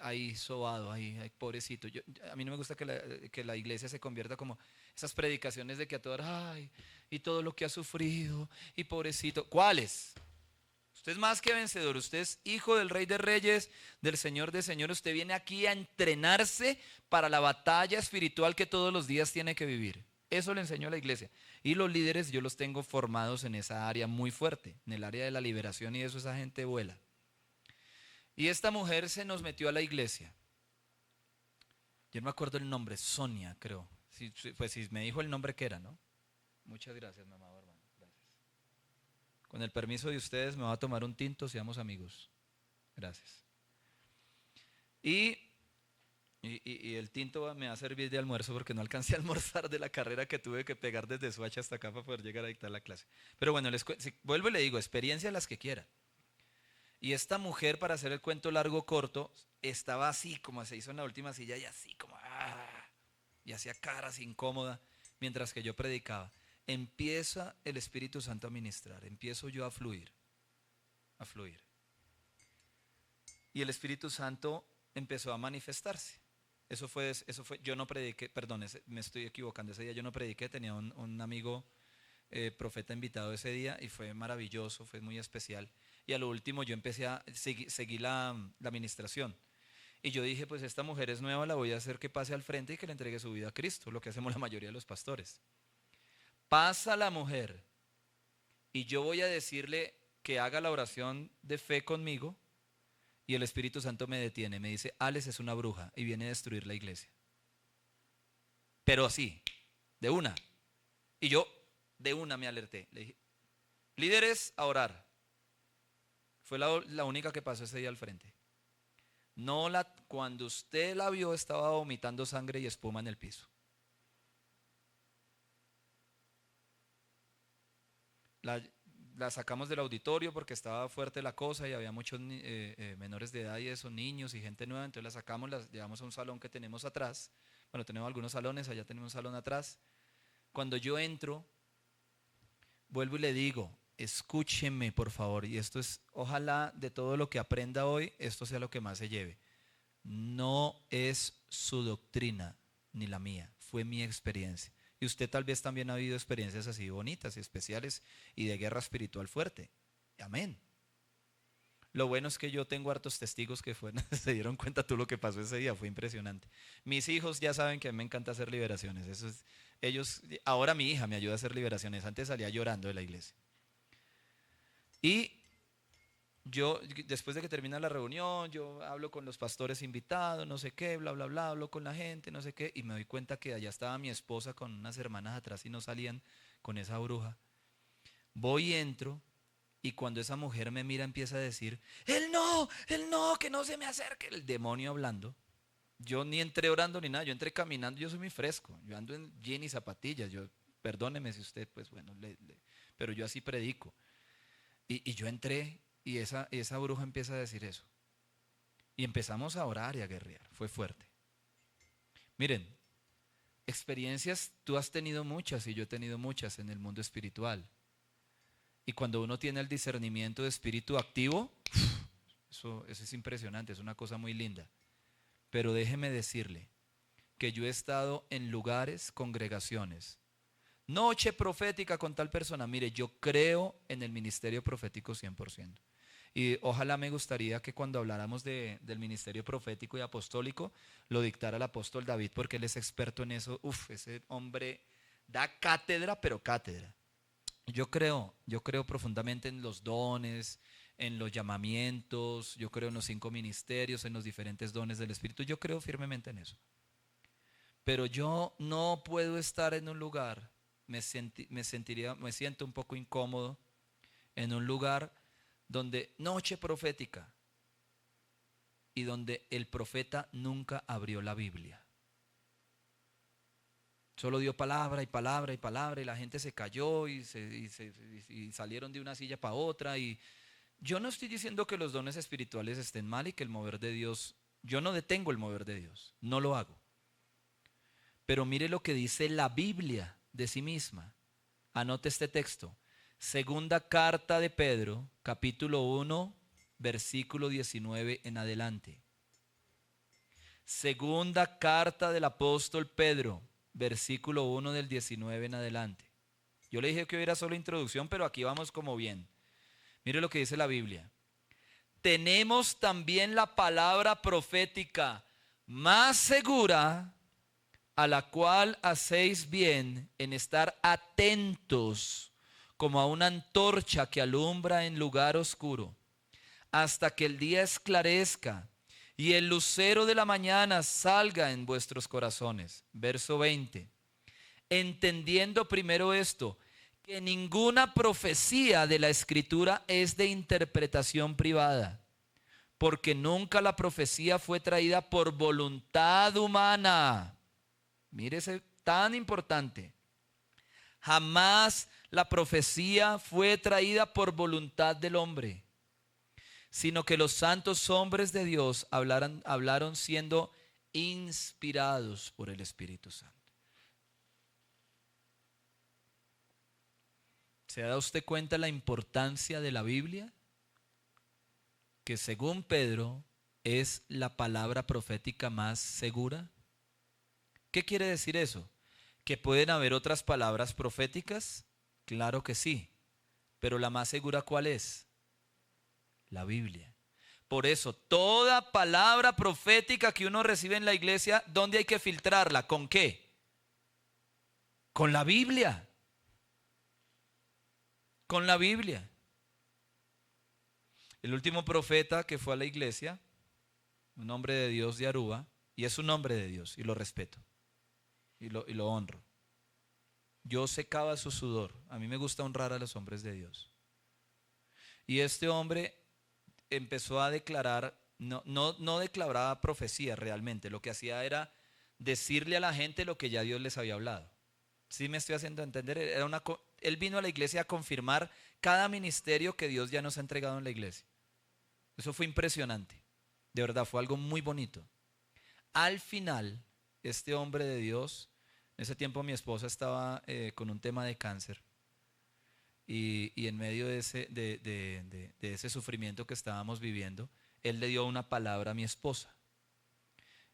Speaker 1: ahí sobado, ahí pobrecito. A mí no me gusta que la iglesia se convierta como esas predicaciones de que a todas, ay, y todo lo que ha sufrido, y pobrecito. ¿Cuáles? Usted es más que vencedor, usted es hijo del Rey de Reyes, del Señor de Señores. Usted viene aquí a entrenarse para la batalla espiritual que todos los días tiene que vivir. Eso le enseñó a la iglesia. Y los líderes yo los tengo formados en esa área muy fuerte, en el área de la liberación, y eso esa gente vuela. Y esta mujer se nos metió a la iglesia. Yo no me acuerdo el nombre, Sonia creo. Pues si me dijo el nombre que era, ¿no? Muchas gracias, mamá, hermano. Gracias. Con el permiso de ustedes me voy a tomar un tinto, seamos amigos. Gracias. Y el tinto me va a servir de almuerzo porque no alcancé a almorzar de la carrera que tuve que pegar desde Soacha hasta acá para poder llegar a dictar la clase. Pero bueno, vuelvo y le digo, experiencia las que quiera. Y esta mujer, para hacer el cuento largo corto, estaba así como se hizo en la última silla y así como y hacía caras incómoda mientras que yo predicaba. Empieza el Espíritu Santo a ministrar, empiezo yo a fluir. Y el Espíritu Santo empezó a manifestarse. Eso fue, yo no prediqué, perdón, me estoy equivocando, ese día yo no prediqué, tenía un amigo profeta invitado ese día y fue maravilloso, fue muy especial. Y a lo último yo empecé a seguir la administración. Y yo dije, pues esta mujer es nueva, la voy a hacer que pase al frente y que le entregue su vida a Cristo, lo que hacemos la mayoría de los pastores. Pasa la mujer y yo voy a decirle que haga la oración de fe conmigo y el Espíritu Santo me detiene, me dice, Alex es una bruja y viene a destruir la iglesia. Pero así, de una. Y yo de una me alerté, le dije, líderes a orar. Fue la única que pasó ese día al frente. Cuando usted la vio estaba vomitando sangre y espuma en el piso. La sacamos del auditorio porque estaba fuerte la cosa y había muchos menores de edad y eso, niños y gente nueva. Entonces la sacamos, la llevamos a un salón que tenemos atrás. Bueno, tenemos algunos salones, allá tenemos un salón atrás. Cuando yo entro, vuelvo y le digo, escúcheme por favor, y esto es, ojalá de todo lo que aprenda hoy, esto sea lo que más se lleve. No es su doctrina ni la mía, fue mi experiencia. Y usted tal vez también ha habido experiencias así bonitas y especiales y de guerra espiritual fuerte. Amén. Lo bueno es que yo tengo hartos testigos que se dieron cuenta tú lo que pasó ese día, fue impresionante. Mis hijos ya saben que a mí me encanta hacer liberaciones. Ahora mi hija me ayuda a hacer liberaciones, antes salía llorando de la iglesia. Y yo, después de que termina la reunión, yo hablo con los pastores invitados, no sé qué, bla, bla, bla, hablo con la gente, no sé qué, y me doy cuenta que allá estaba mi esposa con unas hermanas atrás y no salían con esa bruja. Voy y entro, y cuando esa mujer me mira empieza a decir, él no, que no se me acerque, el demonio hablando. Yo ni entré orando ni nada, yo entré caminando, yo soy muy fresco, yo ando en jean y zapatillas, perdóneme si usted, pues bueno, pero yo así predico. Y yo entré y esa bruja empieza a decir eso. Y empezamos a orar y a guerrear. Fue fuerte. Miren, experiencias tú has tenido muchas y yo he tenido muchas en el mundo espiritual. Y cuando uno tiene el discernimiento de espíritu activo, eso es impresionante, es una cosa muy linda. Pero déjeme decirle que yo he estado en lugares, congregaciones, noche profética con tal persona. Mire, yo creo en el ministerio profético 100%. Y ojalá me gustaría que cuando habláramos del ministerio profético y apostólico, lo dictara el apóstol David, porque él es experto en eso. Ese hombre da cátedra, pero cátedra. Yo creo profundamente en los dones, en los llamamientos, yo creo en los 5 ministerios, en los diferentes dones del Espíritu. Yo creo firmemente en eso. Pero yo no puedo estar en un lugar, me siento un poco incómodo en un lugar donde noche profética y donde el profeta nunca abrió la Biblia. Solo dio palabra y palabra y palabra y la gente se cayó y salieron de una silla para otra. Y yo no estoy diciendo que los dones espirituales estén mal y que el mover de Dios Yo no detengo el mover de Dios, no lo hago. Pero mire lo que dice la Biblia de sí misma. Anote este texto. Segunda carta de Pedro, capítulo 1, versículo 19 en adelante. Segunda carta del apóstol Pedro, versículo 1 del 19 en adelante. Yo le dije que hubiera solo introducción, pero aquí vamos como bien. Mire lo que dice la Biblia. Tenemos también la palabra profética más segura, a la cual hacéis bien en estar atentos como a una antorcha que alumbra en lugar oscuro, hasta que el día esclarezca y el lucero de la mañana salga en vuestros corazones. Verso 20. Entendiendo primero esto, que ninguna profecía de la Escritura es de interpretación privada, porque nunca la profecía fue traída por voluntad humana. Mírese, tan importante. Jamás la profecía fue traída por voluntad del hombre, sino que los santos hombres de Dios hablaron siendo inspirados por el Espíritu Santo. ¿Se da usted cuenta la importancia de la Biblia? Que según Pedro es la palabra profética más segura. ¿Qué quiere decir eso? ¿Que pueden haber otras palabras proféticas? Claro que sí. Pero la más segura, ¿cuál es? La Biblia. Por eso, toda palabra profética que uno recibe en la iglesia, ¿dónde hay que filtrarla? ¿Con qué? Con la Biblia. Con la Biblia. El último profeta que fue a la iglesia, un hombre de Dios de Aruba, y es un hombre de Dios, y lo respeto, y lo honro. Yo secaba su sudor. A mí me gusta honrar a los hombres de Dios. Y este hombre empezó a declarar, no declaraba profecía realmente, lo que hacía era decirle a la gente lo que ya Dios les había hablado. ¿Sí me estoy haciendo entender? Él vino a la iglesia a confirmar cada ministerio que Dios ya nos ha entregado en la iglesia. Eso fue impresionante. De verdad, fue algo muy bonito. Al final, este hombre de Dios, en ese tiempo mi esposa estaba con un tema de cáncer. Y en medio de ese sufrimiento que estábamos viviendo, él le dio una palabra a mi esposa.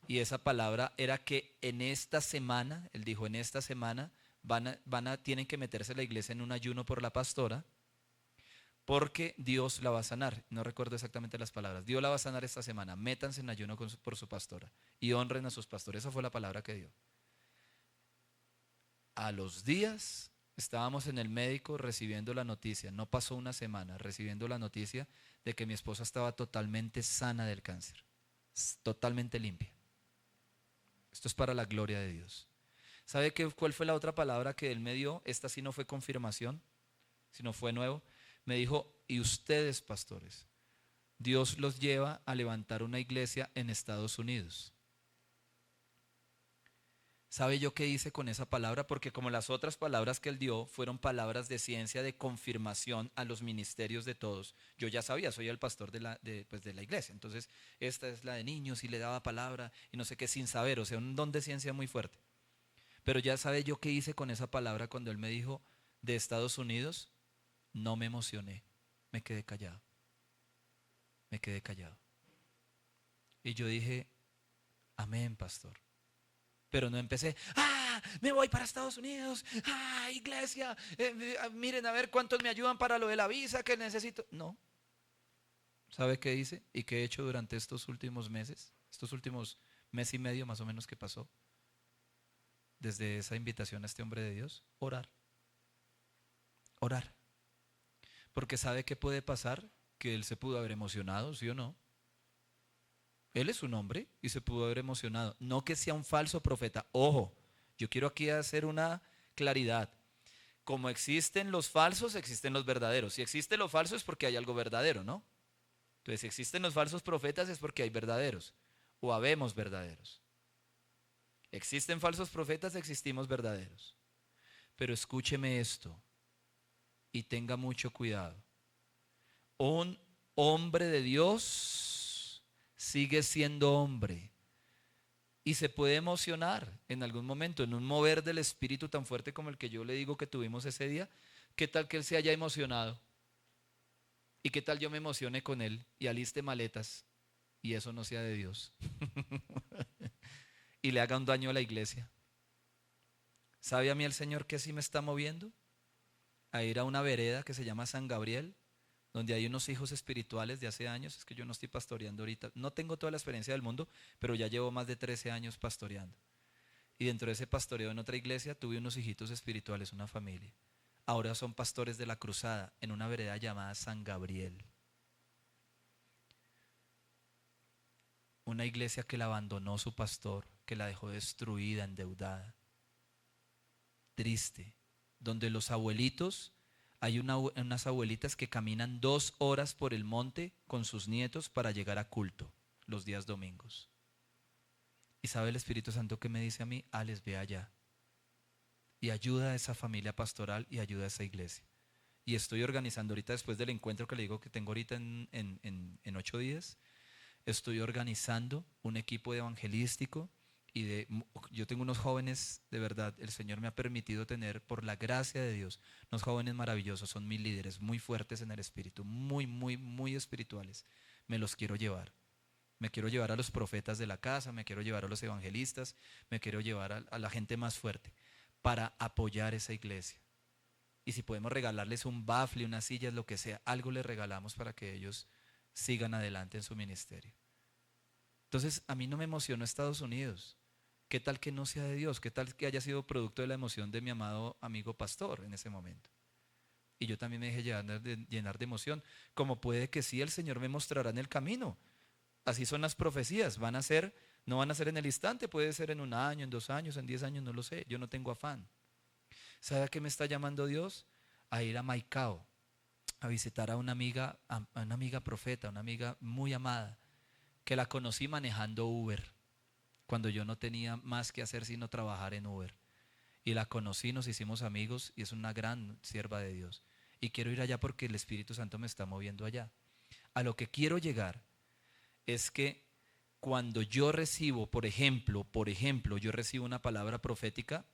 Speaker 1: Y esa palabra era que en esta semana, él dijo, en esta semana tienen que meterse a la iglesia en un ayuno por la pastora, porque Dios la va a sanar. No recuerdo exactamente las palabras. Dios la va a sanar esta semana. Métanse en ayuno por su pastora y honren a sus pastores. Esa fue la palabra que dio. A los días estábamos en el médico recibiendo la noticia. No pasó una semana recibiendo la noticia de que mi esposa estaba totalmente sana del cáncer. Totalmente limpia. Esto es para la gloria de Dios. ¿Sabe cuál fue la otra palabra que él me dio? Esta sí no fue confirmación, sino fue nuevo. Me dijo, y ustedes, pastores, Dios los lleva a levantar una iglesia en Estados Unidos. ¿Sabe yo qué hice con esa palabra? Porque como las otras palabras que él dio fueron palabras de ciencia, de confirmación a los ministerios de todos. Yo ya sabía, soy el pastor de la iglesia. Entonces, esta es la de niños y le daba palabra y no sé qué sin saber. O sea, un don de ciencia muy fuerte. Pero ya sabe yo qué hice con esa palabra cuando él me dijo de Estados Unidos. No me emocioné, me quedé callado. Me quedé callado. Y yo dije, amén, pastor. Pero no empecé, me voy para Estados Unidos, iglesia, miren a ver cuántos me ayudan para lo de la visa que necesito. No. ¿Sabe qué hice y qué he hecho durante estos últimos meses? Estos últimos mes y medio más o menos que pasó. Desde esa invitación a este hombre de Dios, orar. Orar. Porque ¿sabe qué puede pasar? Que él se pudo haber emocionado, ¿sí o no? Él es un hombre y se pudo haber emocionado. No que sea un falso profeta. Ojo, yo quiero aquí hacer una claridad. Como existen los falsos, existen los verdaderos. Si existe lo falso es porque hay algo verdadero, ¿no? Entonces, si existen los falsos profetas es porque hay verdaderos o habemos verdaderos. Existen falsos profetas, existimos verdaderos. Pero escúcheme esto y tenga mucho cuidado. Un hombre de Dios sigue siendo hombre. Y se puede emocionar en algún momento, en un mover del espíritu tan fuerte como el que yo le digo que tuvimos ese día. ¿Qué tal que él se haya emocionado? ¿Y qué tal yo me emocione con él y aliste maletas y eso no sea de Dios? Y le haga un daño a la iglesia. ¿Sabe a mí el Señor que sí me está moviendo? A ir a una vereda que se llama San Gabriel, donde hay unos hijos espirituales de hace años. Es que yo no estoy pastoreando ahorita. No tengo toda la experiencia del mundo, pero ya llevo más de 13 años pastoreando. Y dentro de ese pastoreo en otra iglesia tuve unos hijitos espirituales, una familia. Ahora son pastores de la Cruzada en una vereda llamada San Gabriel. Una iglesia que la abandonó su pastor, que la dejó destruida, endeudada. Triste. Donde los abuelitos, hay unas abuelitas que caminan 2 horas por el monte con sus nietos para llegar a culto los días domingos. ¿Y sabe el Espíritu Santo que me dice a mí? Les ve allá. Y ayuda a esa familia pastoral y ayuda a esa iglesia. Y estoy organizando ahorita, después del encuentro que le digo que tengo ahorita en 8 días, estoy organizando un equipo evangelístico y yo tengo unos jóvenes, de verdad, el Señor me ha permitido tener, por la gracia de Dios, unos jóvenes maravillosos, son mis líderes, muy fuertes en el espíritu, muy, muy, muy espirituales. Me los quiero llevar. Me quiero llevar a los profetas de la casa, me quiero llevar a los evangelistas, me quiero llevar a la gente más fuerte para apoyar esa iglesia. Y si podemos regalarles un bafle, unas sillas, lo que sea, algo les regalamos para que ellos sigan adelante en su ministerio. Entonces, a mí no me emocionó Estados Unidos. ¿Qué tal que no sea de Dios? ¿Qué tal que haya sido producto de la emoción de mi amado amigo pastor en ese momento? Y yo también me dejé llenar de emoción. Como puede que sí, el Señor me mostrará en el camino. Así son las profecías. No van a ser en el instante, puede ser en 1 año, en 2 años, en 10 años, no lo sé. Yo no tengo afán. ¿Sabe a qué me está llamando Dios? A ir a Maicao, a visitar a una amiga profeta, una amiga muy amada, que la conocí manejando Uber, cuando yo no tenía más que hacer sino trabajar en Uber. Y la conocí, nos hicimos amigos y es una gran sierva de Dios. Y quiero ir allá porque el Espíritu Santo me está moviendo allá. A lo que quiero llegar es que cuando yo recibo, por ejemplo, yo recibo una palabra profética,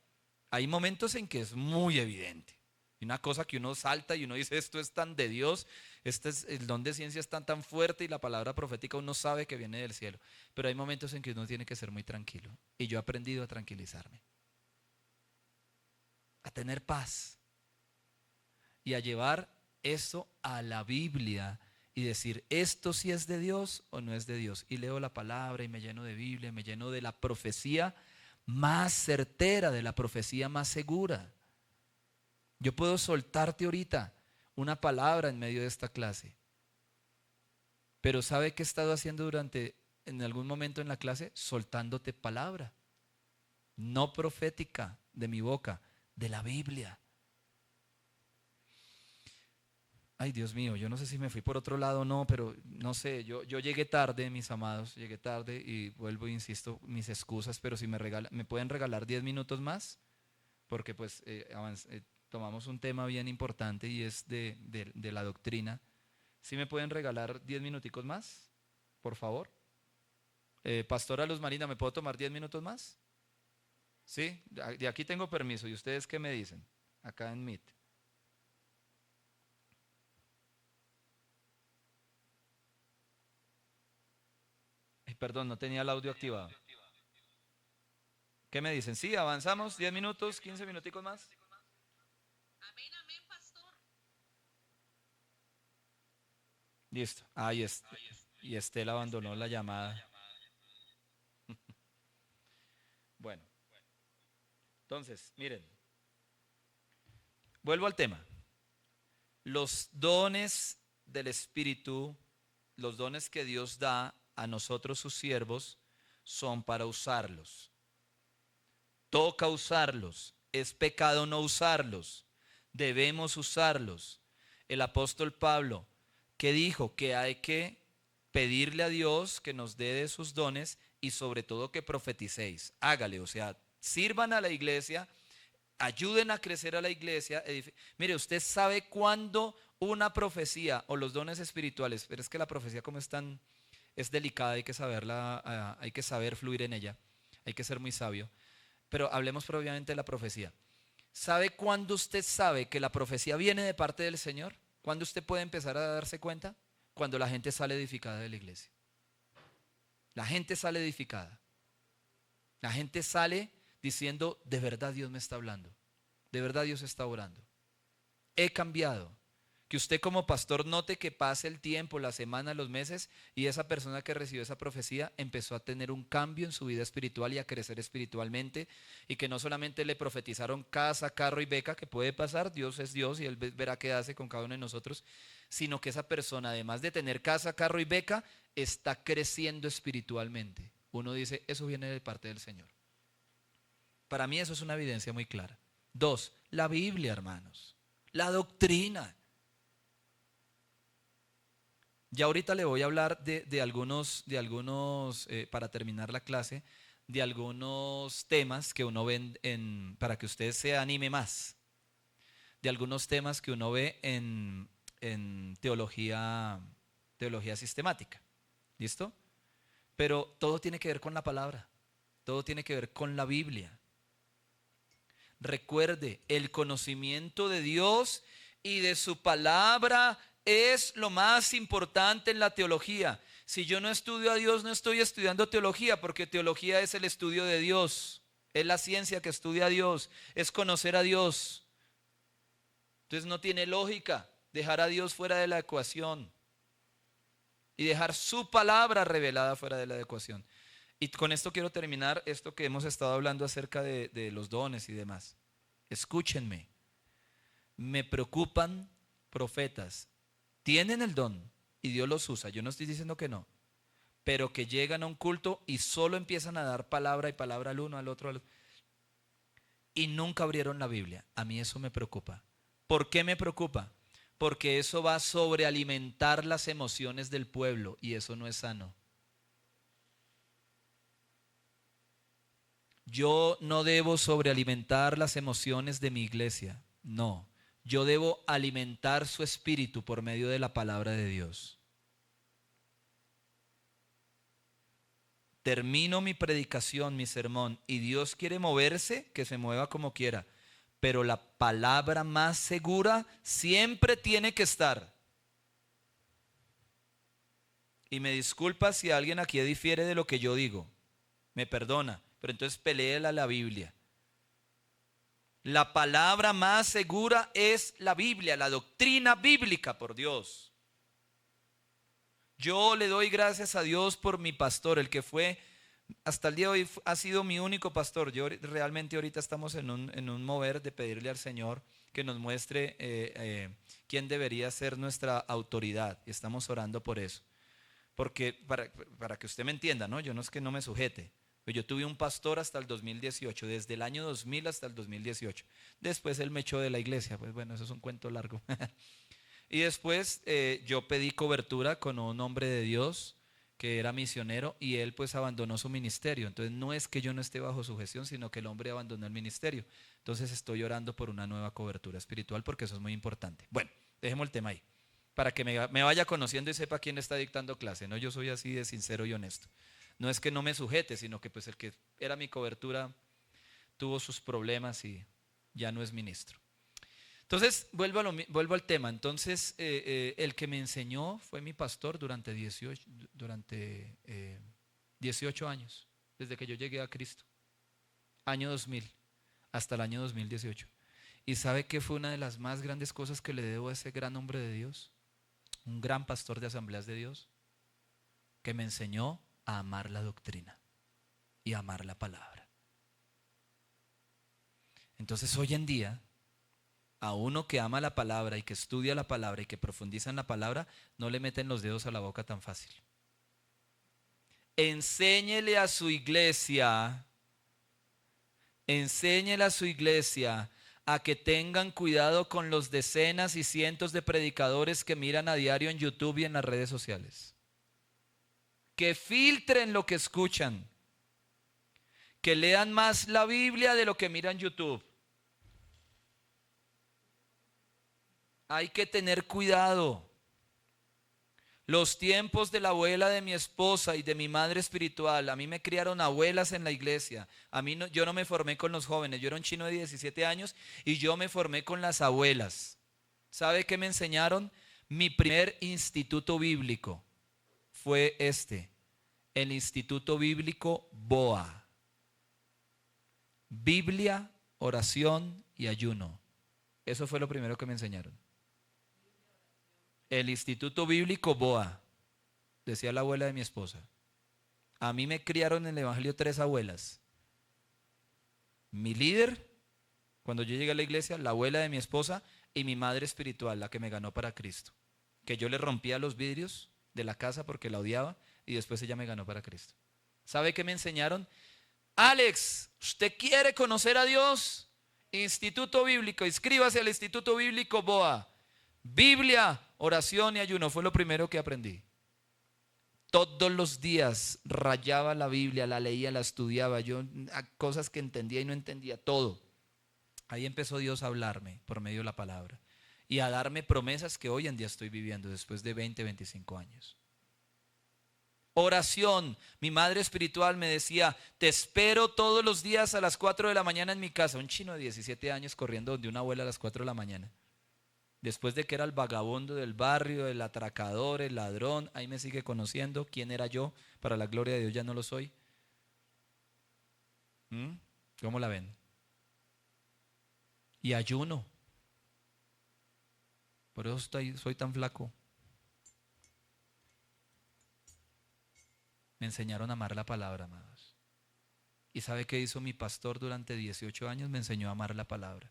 Speaker 1: hay momentos en que es muy evidente. Y una cosa que uno salta y uno dice, esto es tan de Dios, el don de ciencia es tan fuerte y la palabra profética uno sabe que viene del cielo. Pero hay momentos en que uno tiene que ser muy tranquilo. Y yo he aprendido a tranquilizarme, a tener paz y a llevar eso a la Biblia y decir, esto sí es de Dios o no es de Dios. Y leo la palabra y me lleno de Biblia, me lleno de la profecía más certera, de la profecía más segura. Yo puedo soltarte ahorita una palabra en medio de esta clase, pero ¿sabe qué he estado haciendo en algún momento en la clase? Soltándote palabra, no profética de mi boca, de la Biblia. Ay, Dios mío, yo no sé si me fui por otro lado o no, pero no sé, yo llegué tarde, mis amados, llegué tarde y vuelvo e insisto, mis excusas, pero si me pueden regalar 10 minutos más, porque pues tomamos un tema bien importante y es de la doctrina. ¿Sí me pueden regalar 10 minuticos más, por favor? Pastora Luz Marina, ¿me puedo tomar 10 minutos más? ¿Sí? De aquí tengo permiso. ¿Y ustedes qué me dicen? Acá en Meet. Perdón, no tenía el audio activado. ¿Qué me dicen? Sí, avanzamos, 10 minutos, 15 minuticos más.
Speaker 4: Amén, amén, pastor.
Speaker 1: Listo. Ahí está. Y Estela abandonó la llamada. Bueno, entonces, miren. Vuelvo al tema. Los dones del Espíritu, los dones que Dios da a nosotros sus siervos, son para usarlos. Toca usarlos. Es pecado no usarlos. Debemos usarlos. El apóstol Pablo, que dijo que hay que pedirle a Dios que nos dé de sus dones y sobre todo que profeticéis. Hágale, o sea, sirvan a la iglesia, ayuden a crecer a la iglesia. Mire, usted sabe cuándo una profecía o los dones espirituales, pero es que la profecía como es tan es delicada, hay que saberla, hay que saber fluir en ella, hay que ser muy sabio. Pero hablemos propiamente de la profecía. ¿Sabe cuándo usted sabe que la profecía viene de parte del Señor? ¿Cuándo usted puede empezar a darse cuenta? Cuando la gente sale edificada de la iglesia. La gente sale edificada. La gente sale diciendo, de verdad Dios me está hablando. De verdad Dios está orando. He cambiado. Que usted como pastor note que pase el tiempo, la semana, los meses, y esa persona que recibió esa profecía empezó a tener un cambio en su vida espiritual y a crecer espiritualmente, y que no solamente le profetizaron casa, carro y beca, que puede pasar, Dios es Dios y Él verá qué hace con cada uno de nosotros, sino que esa persona, además de tener casa, carro y beca, está creciendo espiritualmente. Uno dice, eso viene de parte del Señor. Para mí eso es una evidencia muy clara. 2, la Biblia, hermanos, la doctrina. Ya ahorita le voy a hablar de algunos, para terminar la clase, de algunos temas que uno ve para que usted se anime más, de algunos temas que uno ve en teología sistemática. ¿Listo? Pero todo tiene que ver con la palabra, todo tiene que ver con la Biblia. Recuerde, el conocimiento de Dios y de su palabra es lo más importante en la teología. Si yo no estudio a Dios, no estoy estudiando teología, porque teología es el estudio de Dios, es la ciencia que estudia a Dios, es conocer a Dios. Entonces no tiene lógica dejar a Dios fuera de la ecuación y dejar su palabra revelada fuera de la ecuación. Y con esto quiero terminar esto que hemos estado hablando acerca de los dones y demás. Escúchenme, me preocupan profetas. Tienen el don y Dios los usa, yo no estoy diciendo que no, pero que llegan a un culto y solo empiezan a dar palabra y palabra al uno, al otro, y nunca abrieron la Biblia. A mí eso me preocupa. ¿Por qué me preocupa? Porque eso va a sobrealimentar las emociones del pueblo y eso no es sano. Yo no debo sobrealimentar las emociones de mi iglesia, no. Yo debo alimentar su espíritu por medio de la palabra de Dios. Termino mi predicación, mi sermón, y Dios quiere moverse, que se mueva como quiera, pero la palabra más segura siempre tiene que estar. Y me disculpa si alguien aquí difiere de lo que yo digo, me perdona, pero entonces peléela la Biblia. La palabra más segura es la Biblia, la doctrina bíblica, por Dios. Yo le doy gracias a Dios por mi pastor, el que fue, hasta el día de hoy ha sido mi único pastor. Yo realmente ahorita estamos en un mover de pedirle al Señor que nos muestre quién debería ser nuestra autoridad. Y estamos orando por eso. Porque para que usted me entienda, ¿no? Yo no es que no me sujete. Yo tuve un pastor hasta el 2018, desde el año 2000 hasta el 2018. Después él me echó de la iglesia, pues bueno, eso es un cuento largo. Y después yo pedí cobertura con un hombre de Dios que era misionero y él pues abandonó su ministerio. Entonces no es que yo no esté bajo su gestión, sino que el hombre abandonó el ministerio. Entonces estoy orando por una nueva cobertura espiritual porque eso es muy importante. Bueno, dejemos el tema ahí, para que me vaya conociendo y sepa quién está dictando clase, ¿no? Yo soy así de sincero y honesto. No es que no me sujete, sino que pues el que era mi cobertura tuvo sus problemas y ya no es ministro. Entonces, vuelvo al tema. Entonces, el que me enseñó fue mi pastor durante 18 años, desde que yo llegué a Cristo. Año 2000, hasta el año 2018. ¿Y sabe qué fue una de las más grandes cosas que le debo a ese gran hombre de Dios? Un gran pastor de Asambleas de Dios, que me enseñó a amar la doctrina y a amar la palabra. Entonces hoy en día, a uno que ama la palabra y que estudia la palabra y que profundiza en la palabra, no le meten los dedos a la boca tan fácil. Enséñele a su iglesia a que tengan cuidado con los decenas y cientos de predicadores que miran a diario en YouTube y en las redes sociales. Que filtren lo que escuchan, que lean más la Biblia de lo que miran YouTube. Hay que tener cuidado, Los tiempos de la abuela de mi esposa y de mi madre espiritual. A mí me criaron abuelas en la iglesia. Yo no me formé con los jóvenes. Yo era un chino de 17 años y yo me formé con las abuelas. ¿Sabe qué me enseñaron? Mi primer instituto bíblico fue el Instituto Bíblico BOA. Biblia, oración y ayuno. Eso fue lo primero que me enseñaron. El Instituto Bíblico BOA, decía la abuela de mi esposa. A mí me criaron en el Evangelio 3 abuelas. Mi líder, cuando yo llegué a la iglesia, la abuela de mi esposa y mi madre espiritual, la que me ganó para Cristo. Que yo le rompía los vidrios de la casa porque la odiaba y después ella me ganó para Cristo. ¿Sabe qué me enseñaron? Alex, ¿usted quiere conocer a Dios? Instituto Bíblico, inscríbase al Instituto Bíblico BOA. Biblia, oración y ayuno, fue lo primero que aprendí. Todos los días rayaba la Biblia, la leía, la estudiaba, yo cosas que entendía y no entendía, todo. Ahí empezó Dios a hablarme por medio de la palabra y a darme promesas que hoy en día estoy viviendo después de 20, 25 años. Oración, mi madre espiritual me decía, te espero todos los días a las 4 de la mañana en mi casa. Un chino de 17 años corriendo donde una abuela a las 4 de la mañana. Después de que era el vagabundo del barrio, el atracador, el ladrón, ahí me sigue conociendo. ¿Quién era yo? Para la gloria de Dios ya no lo soy. ¿Cómo la ven? Y ayuno. Por eso soy tan flaco. Me enseñaron a amar la palabra, amados. ¿Y sabe qué hizo mi pastor durante 18 años? Me enseñó a amar la palabra.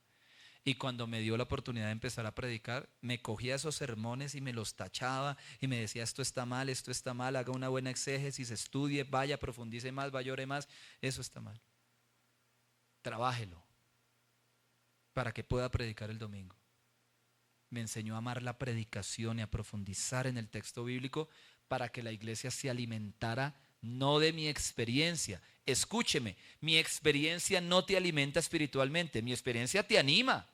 Speaker 1: Y cuando me dio la oportunidad de empezar a predicar, me cogía esos sermones y me los tachaba y me decía, esto está mal, haga una buena exégesis, estudie, vaya, profundice más, vaya, ore más, eso está mal. Trabájelo para que pueda predicar el domingo. Me enseñó a amar la predicación y a profundizar en el texto bíblico para que la iglesia se alimentara no de mi experiencia. Escúcheme, mi experiencia no te alimenta espiritualmente, mi experiencia te anima.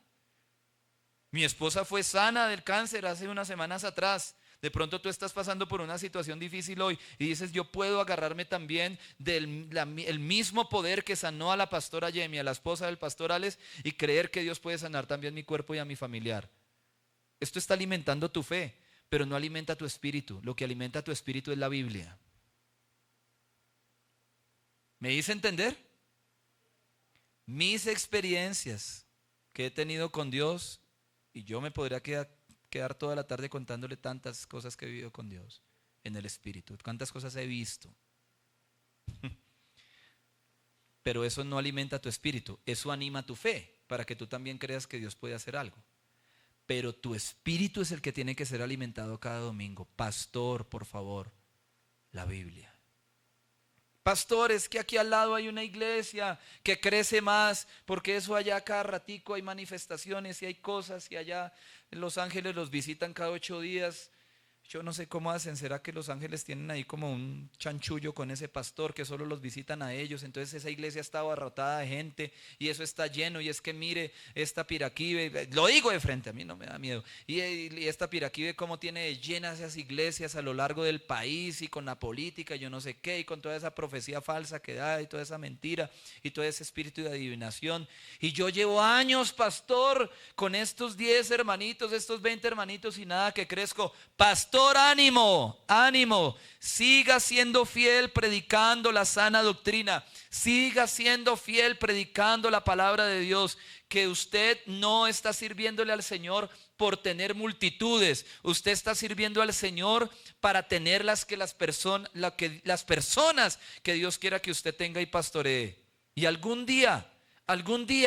Speaker 1: Mi esposa fue sana del cáncer hace unas semanas atrás. De pronto tú estás pasando por una situación difícil hoy y dices, yo puedo agarrarme también del mismo poder que sanó a la pastora Yemi, a la esposa del pastor Alex, y creer que Dios puede sanar también mi cuerpo y a mi familiar. Esto está alimentando tu fe, pero no alimenta tu espíritu. Lo que alimenta tu espíritu es la Biblia. ¿Me hice entender? Mis experiencias que he tenido con Dios, y yo me podría quedar toda la tarde contándole tantas cosas que he vivido con Dios en el espíritu, cuántas cosas he visto. Pero eso no alimenta tu espíritu, eso anima tu fe para que tú también creas que Dios puede hacer algo. Pero tu espíritu es el que tiene que ser alimentado cada domingo. Pastor, por favor, la Biblia. Pastor, es que aquí al lado hay una iglesia que crece más, porque eso allá cada ratico hay manifestaciones y hay cosas, y allá en Los Ángeles los visitan cada 8 días. Yo no sé cómo hacen, ¿será que Los Ángeles tienen ahí como un chanchullo con ese pastor que solo los visitan a ellos? Entonces esa iglesia está abarrotada de gente y eso está lleno, y es que mire esta Piraquive, lo digo de frente, a mí no me da miedo, y esta Piraquive cómo tiene llenas esas iglesias a lo largo del país, y con la política, yo no sé qué, y con toda esa profecía falsa que da, y toda esa mentira, y todo ese espíritu de adivinación. Y yo llevo años, pastor, con estos 10 hermanitos, estos 20 hermanitos, y nada que crezco. Pastor, ánimo, ánimo, siga siendo fiel predicando la sana doctrina, siga siendo fiel predicando la palabra de Dios, que usted no está sirviéndole al Señor por tener multitudes, usted está sirviendo al Señor para tener las personas que Dios quiera que usted tenga y pastoree. Y algún día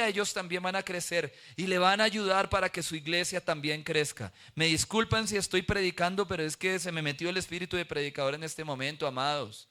Speaker 1: ellos también van a crecer y le van a ayudar para que su iglesia también crezca. Me disculpan si estoy predicando, pero es que se me metió el espíritu de predicador en este momento, amados.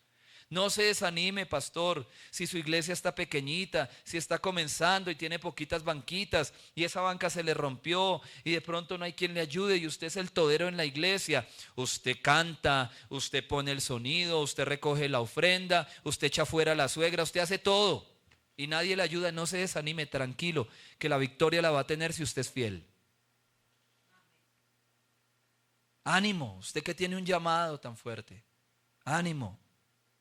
Speaker 1: No se desanime, pastor, si su iglesia está pequeñita, si está comenzando y tiene poquitas banquitas y esa banca se le rompió y de pronto no hay quien le ayude y usted es el todero en la iglesia. Usted canta, usted pone el sonido, usted recoge la ofrenda, usted echa fuera a la suegra, usted hace todo. Y nadie le ayuda. No se desanime, tranquilo, que la victoria la va a tener si usted es fiel. Ánimo, usted que tiene un llamado tan fuerte. Ánimo,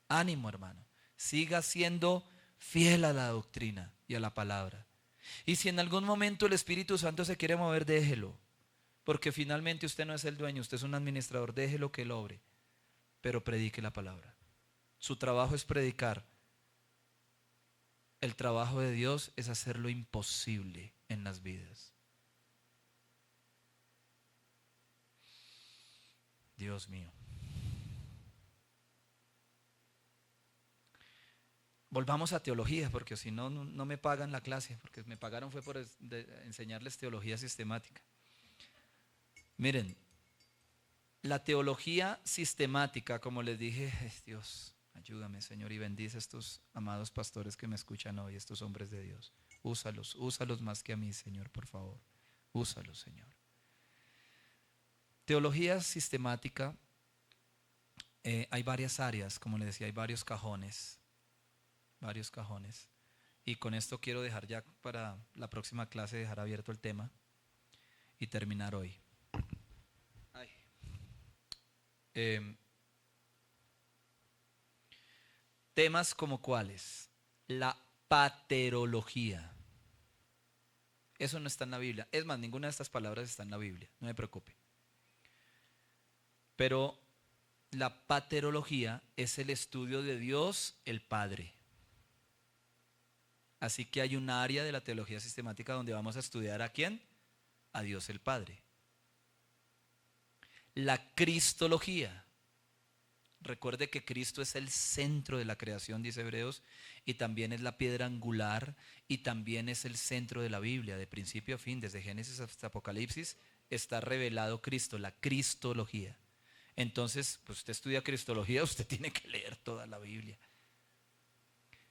Speaker 1: ánimo, hermano. Siga siendo fiel a la doctrina y a la palabra. Y si en algún momento el Espíritu Santo se quiere mover, déjelo. Porque finalmente usted no es el dueño, usted es un administrador. Déjelo que él obre. Pero predique la palabra. Su trabajo es predicar. El trabajo de Dios es hacer lo imposible en las vidas. Dios mío. Volvamos a teología, porque si no, no me pagan la clase, porque me pagaron fue por enseñarles teología sistemática. Miren, la teología sistemática, como les dije, Dios, ayúdame, Señor, y bendice a estos amados pastores que me escuchan hoy, estos hombres de Dios. Úsalos más que a mí, Señor, por favor. Úsalos, Señor. Teología sistemática, hay varias áreas, como les decía, hay varios cajones. Y con esto quiero dejar ya para la próxima clase, dejar abierto el tema y terminar hoy. Temas como cuáles: la paterología. Eso no está en la Biblia. Es más, ninguna de estas palabras está en la Biblia, no me preocupe. Pero la paterología es el estudio de Dios el Padre. Así que hay un área de la teología sistemática donde vamos a estudiar ¿a quién? A Dios el Padre. La cristología. Recuerde que Cristo es el centro de la creación, dice Hebreos, y también es la piedra angular, y también es el centro de la Biblia, de principio a fin, desde Génesis hasta Apocalipsis, está revelado Cristo, la cristología. Entonces, pues usted estudia cristología, usted tiene que leer toda la Biblia.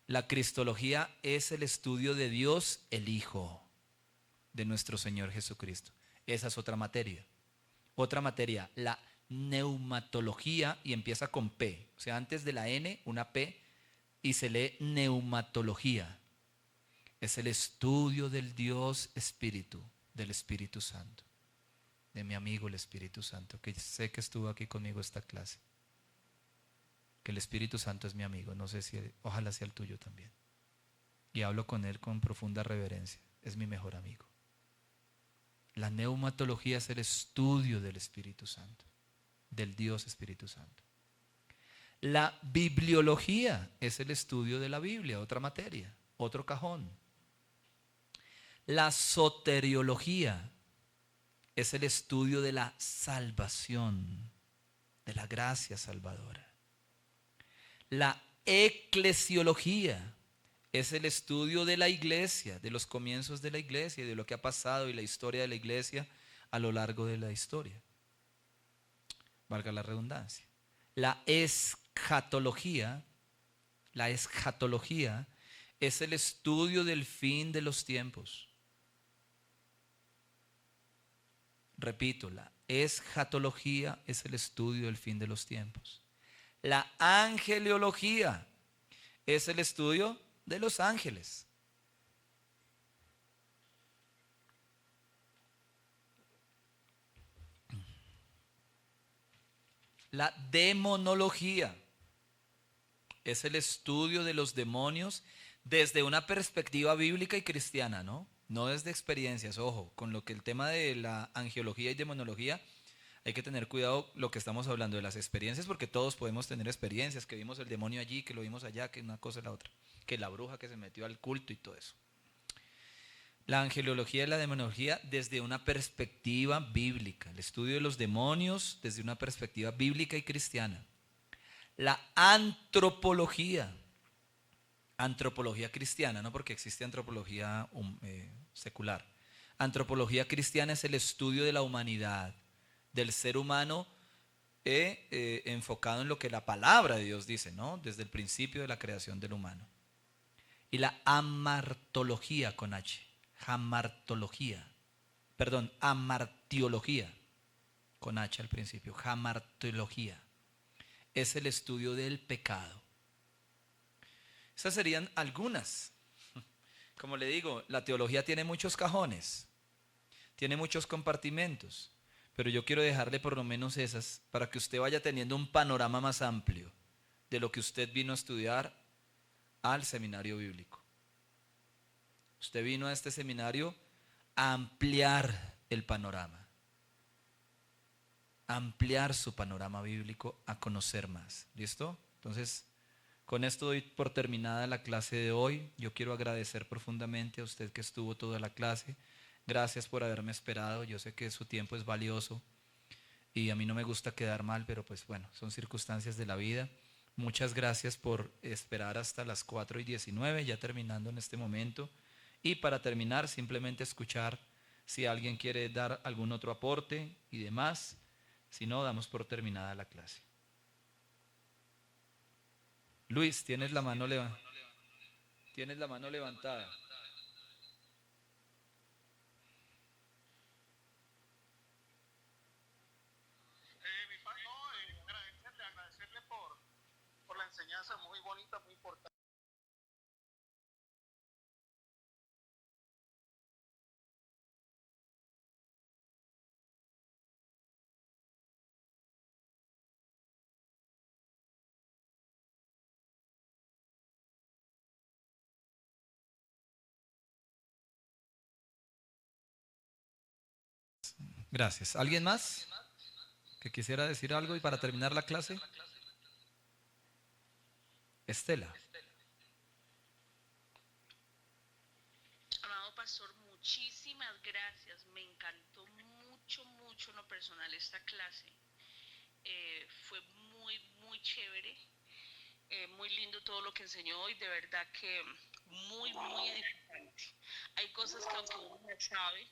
Speaker 1: La cristología es el estudio de Dios, el Hijo, de nuestro Señor Jesucristo. Esa es otra materia. Otra materia, la neumatología, y empieza con P. O sea, antes de la N, una P, y se lee neumatología. Es el estudio del Dios Espíritu, del Espíritu Santo, de mi amigo el Espíritu Santo, que sé que estuvo aquí conmigo esta clase. Que el Espíritu Santo es mi amigo, no sé si, ojalá sea el tuyo también. Y hablo con él con profunda reverencia, es mi mejor amigo. La neumatología es el estudio del Espíritu Santo, del Dios Espíritu Santo. La bibliología es el estudio de la Biblia, otra materia, otro cajón. La soteriología es el estudio de la salvación, de la gracia salvadora. La eclesiología es el estudio de la iglesia, de los comienzos de la iglesia y de lo que ha pasado y la historia de la iglesia a lo largo de la historia. Valga la redundancia. La escatología es el estudio del fin de los tiempos. Repito, la escatología es el estudio del fin de los tiempos. La angeliología es el estudio de los ángeles. La demonología es el estudio de los demonios desde una perspectiva bíblica y cristiana, ¿no? No desde experiencias. Ojo, con lo que el tema de la angelología y demonología, hay que tener cuidado lo que estamos hablando de las experiencias, porque todos podemos tener experiencias, que vimos el demonio allí, que lo vimos allá, que una cosa y la otra, que la bruja que se metió al culto y todo eso. La angelología y la demonología desde una perspectiva bíblica, el estudio de los demonios desde una perspectiva bíblica y cristiana. La antropología cristiana, no porque existe antropología secular. Antropología cristiana es el estudio de la humanidad, del ser humano enfocado en lo que la palabra de Dios dice, ¿no? Desde el principio de la creación del humano. Y la amartología con H, amartiología con H al principio, amartiología, es el estudio del pecado. Esas serían algunas. Como le digo, la teología tiene muchos cajones, tiene muchos compartimentos, pero yo quiero dejarle por lo menos esas para que usted vaya teniendo un panorama más amplio de lo que usted vino a estudiar al seminario bíblico. Usted vino a este seminario a ampliar el panorama, a ampliar su panorama bíblico, a conocer más. ¿Listo? Entonces, con esto doy por terminada la clase de hoy. Yo quiero agradecer profundamente a usted que estuvo toda la clase. Gracias por haberme esperado. Yo sé que su tiempo es valioso y a mí no me gusta quedar mal, pero pues bueno, son circunstancias de la vida. Muchas gracias por esperar hasta las 4:19, ya terminando en este momento. Y para terminar, simplemente escuchar si alguien quiere dar algún otro aporte y demás. Si no, damos por terminada la clase. Luis, tienes la mano levantada.
Speaker 5: Agradecerle por la enseñanza muy bonita, muy importante.
Speaker 1: Gracias. ¿Alguien más que quisiera decir algo y para terminar la clase? Estela.
Speaker 4: Amado pastor, muchísimas gracias. Me encantó mucho, mucho en lo personal esta clase. Fue muy, muy chévere. Muy lindo todo lo que enseñó hoy. De verdad que muy, muy edificante. Hay cosas que aunque uno no sabe,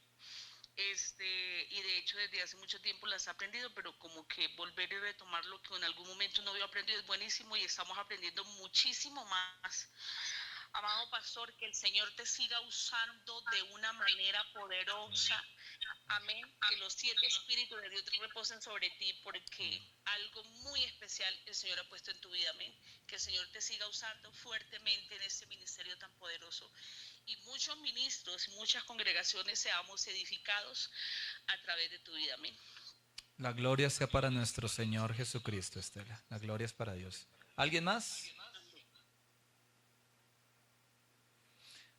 Speaker 4: y de hecho desde hace mucho tiempo las he aprendido, pero como que volver y retomar lo que en algún momento no había aprendido es buenísimo y estamos aprendiendo muchísimo más. Amado pastor, que el Señor te siga usando de una manera poderosa. Amén. Que los 7 espíritus de Dios reposen sobre ti, porque algo muy especial el Señor ha puesto en tu vida. Amén. Que el Señor te siga usando fuertemente en este ministerio tan poderoso. Y muchos ministros, muchas congregaciones seamos edificados a través de tu vida. Amén.
Speaker 1: La gloria sea para nuestro Señor Jesucristo, Estela. La gloria es para Dios. ¿Alguien más?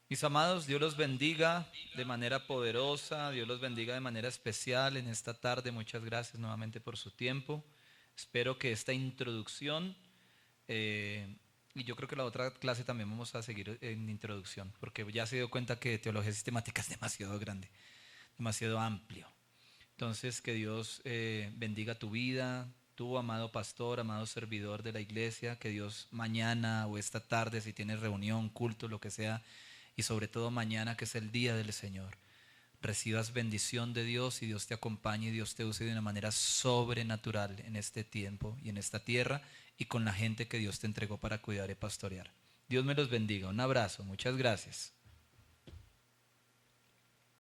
Speaker 1: Mis amados, Dios los bendiga de manera poderosa, Dios los bendiga de manera especial en esta tarde. Muchas gracias nuevamente por su tiempo. Espero que esta introducción, y yo creo que la otra clase también vamos a seguir en introducción, porque ya se dio cuenta que teología sistemática es demasiado grande, demasiado amplio. Entonces, que Dios bendiga tu vida, tu amado pastor, amado servidor de la iglesia, que Dios mañana o esta tarde, si tienes reunión, culto, lo que sea, y sobre todo mañana que es el día del Señor, recibas bendición de Dios y Dios te acompañe y Dios te use de una manera sobrenatural en este tiempo y en esta tierra y con la gente que Dios te entregó para cuidar y pastorear. Dios me los bendiga. Un abrazo. Muchas gracias.